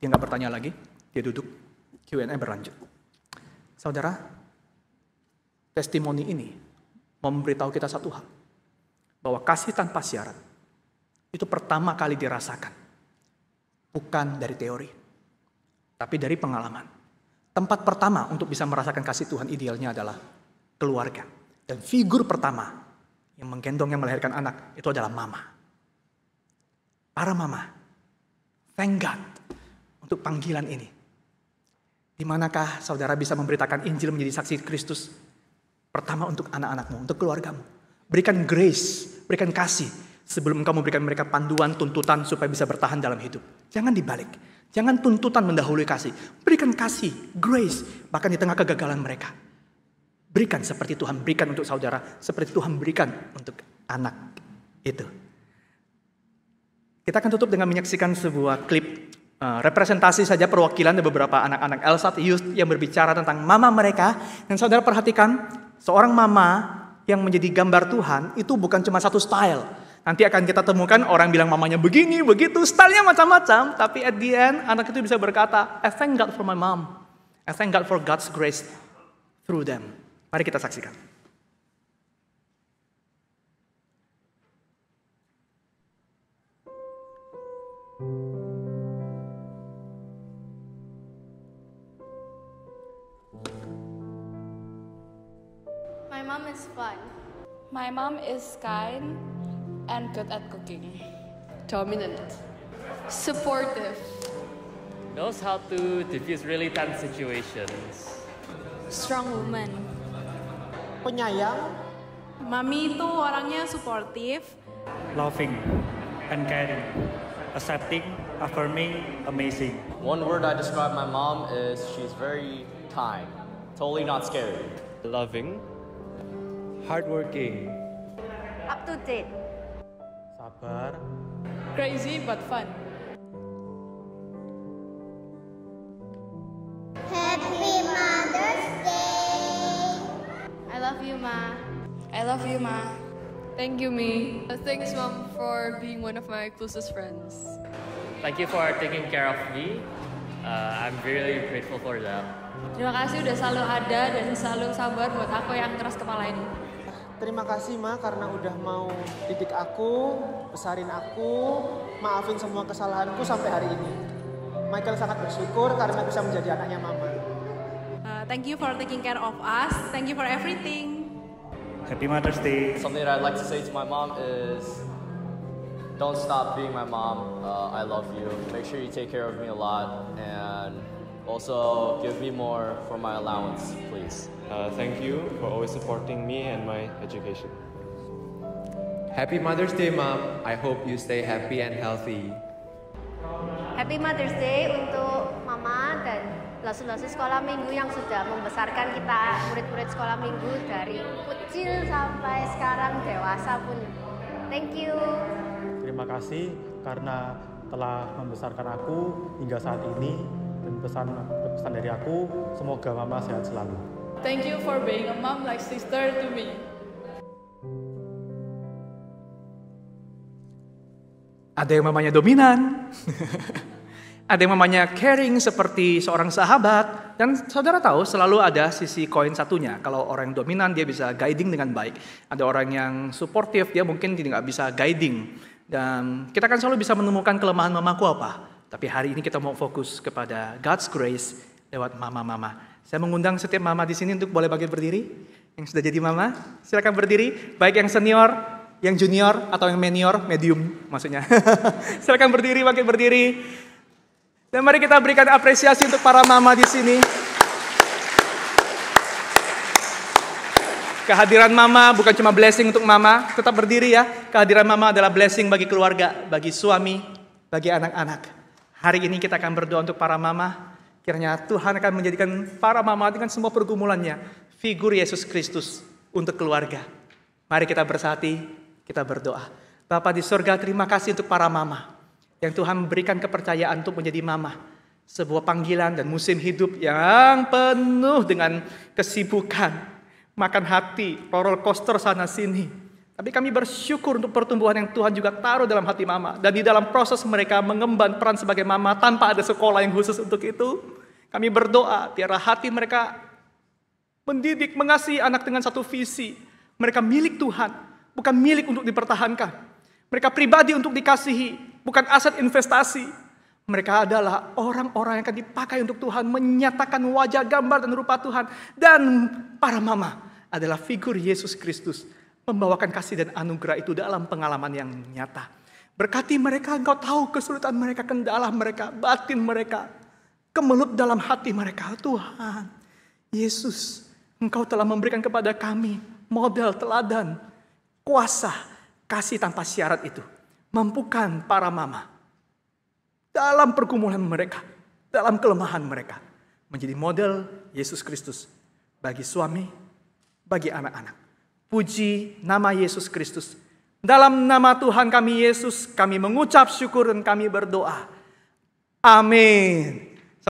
Dia nggak bertanya lagi, dia duduk, Q&A berlanjut. Saudara, testimoni ini memberitahu kita satu hal. Bahwa kasih tanpa syarat itu pertama kali dirasakan. Bukan dari teori, tapi dari pengalaman. Tempat pertama untuk bisa merasakan kasih Tuhan idealnya adalah keluarga. Dan figur pertama yang menggendong, yang melahirkan anak, itu adalah mama. Para mama, thank God untuk panggilan ini. Di manakah saudara bisa memberitakan Injil menjadi saksi Kristus? Pertama untuk anak-anakmu, untuk keluargamu. Berikan grace, berikan kasih. Sebelum engkau memberikan mereka panduan, tuntutan supaya bisa bertahan dalam hidup. Jangan dibalik. Jangan tuntutan mendahului kasih. Berikan kasih, grace, bahkan di tengah kegagalan mereka. Berikan seperti Tuhan berikan untuk saudara, seperti Tuhan berikan untuk anak itu. Kita akan tutup dengan menyaksikan sebuah klip representasi saja perwakilan dari beberapa anak-anak Elsat Youth yang berbicara tentang mama mereka. Dan saudara perhatikan, seorang mama yang menjadi gambar Tuhan itu bukan cuma satu style. Nanti akan kita temukan orang bilang mamanya begini, begitu, stylenya macam-macam. Tapi at the end, anak itu bisa berkata, I thank God for my mom. I thank God for God's grace through them. Mari kita saksikan. My mom is fun. My mom is kind and good at cooking. Dominant. Supportive. Knows how to diffuse really tense situations. Strong woman. Penyayang. Mami itu orangnya suportif. Loving and caring. Accepting, affirming, amazing. One word I describe my mom is she's very kind. Totally not scary. Loving. Hardworking. Up to date. Sabar. Crazy but fun. Happy Mother's Day! I love you, Ma. I love you, Ma. Thank you, Mi. Thanks, Mom, for being one of my closest friends. Thank you for taking care of me. I'm really grateful for that. Terima kasih udah selalu ada dan selalu sabar buat aku yang keras kepala ini. Terima kasih Ma karena udah mau didik aku, besarin aku, maafin semua kesalahanku sampai hari ini. Michael sangat bersyukur karena bisa menjadi anaknya Mama. Thank you for taking care of us. Thank you for everything. Happy Mother's Day. Something that I'd like to say to my mom is don't stop being my mom. I love you. Make sure you take care of me a lot, and also give me more for my allowance, please. Thank you for always supporting me and my education. Happy Mother's Day, Mom. I hope you stay happy and healthy. Happy Mother's Day untuk Mama dan losu-losu sekolah minggu yang sudah membesarkan kita murid-murid sekolah minggu dari kecil sampai sekarang dewasa pun. Thank you. Terima kasih karena telah membesarkan aku hingga saat ini, dan pesan dari aku, semoga Mama sehat selalu. Thank you for being a mom like sister to me. Ada yang mamanya dominan, ada yang mamanya caring seperti seorang sahabat, dan saudara tahu selalu ada sisi koin satunya. Kalau orang yang dominan dia bisa guiding dengan baik, ada orang yang supportive dia mungkin tidak bisa guiding. Dan kita kan selalu bisa menemukan kelemahan mamaku apa. Tapi hari ini kita mau fokus kepada God's grace lewat mama-mama. Saya mengundang setiap mama di sini untuk boleh bangkit berdiri. Yang sudah jadi mama, silakan berdiri. Baik yang senior, yang junior, atau yang medium maksudnya. Silakan berdiri, bangkit berdiri. Dan mari kita berikan apresiasi untuk para mama di sini. Kehadiran mama bukan cuma blessing untuk mama, tetap berdiri ya. Kehadiran mama adalah blessing bagi keluarga, bagi suami, bagi anak-anak. Hari ini kita akan berdoa untuk para mama. Kiranya Tuhan akan menjadikan para mama dengan semua pergumulannya figur Yesus Kristus untuk keluarga. Mari kita bersatu, kita berdoa. Bapa di surga, terima kasih untuk para mama yang Tuhan memberikan kepercayaan untuk menjadi mama. Sebuah panggilan dan musim hidup yang penuh dengan kesibukan. Makan hati, roller coaster sana sini. Tapi kami bersyukur untuk pertumbuhan yang Tuhan juga taruh dalam hati mama. Dan di dalam proses mereka mengemban peran sebagai mama tanpa ada sekolah yang khusus untuk itu. Kami berdoa biarlah hati mereka mendidik, mengasihi anak dengan satu visi. Mereka milik Tuhan, bukan milik untuk dipertahankan. Mereka pribadi untuk dikasihi, bukan aset investasi. Mereka adalah orang-orang yang akan dipakai untuk Tuhan, menyatakan wajah, gambar, dan rupa Tuhan. Dan para mama adalah figur Yesus Kristus, membawakan kasih dan anugerah itu dalam pengalaman yang nyata. Berkati mereka, Engkau tahu kesulitan mereka, kendala mereka, batin mereka, kemelut dalam hati mereka. Tuhan, Yesus, Engkau telah memberikan kepada kami model, teladan, kuasa, kasih tanpa syarat itu. Mampukan para mama dalam pergumulan mereka, dalam kelemahan mereka, menjadi model Yesus Kristus bagi suami, bagi anak-anak. Puji nama Yesus Kristus. Dalam nama Tuhan kami Yesus, kami mengucap syukur dan kami berdoa. Amin.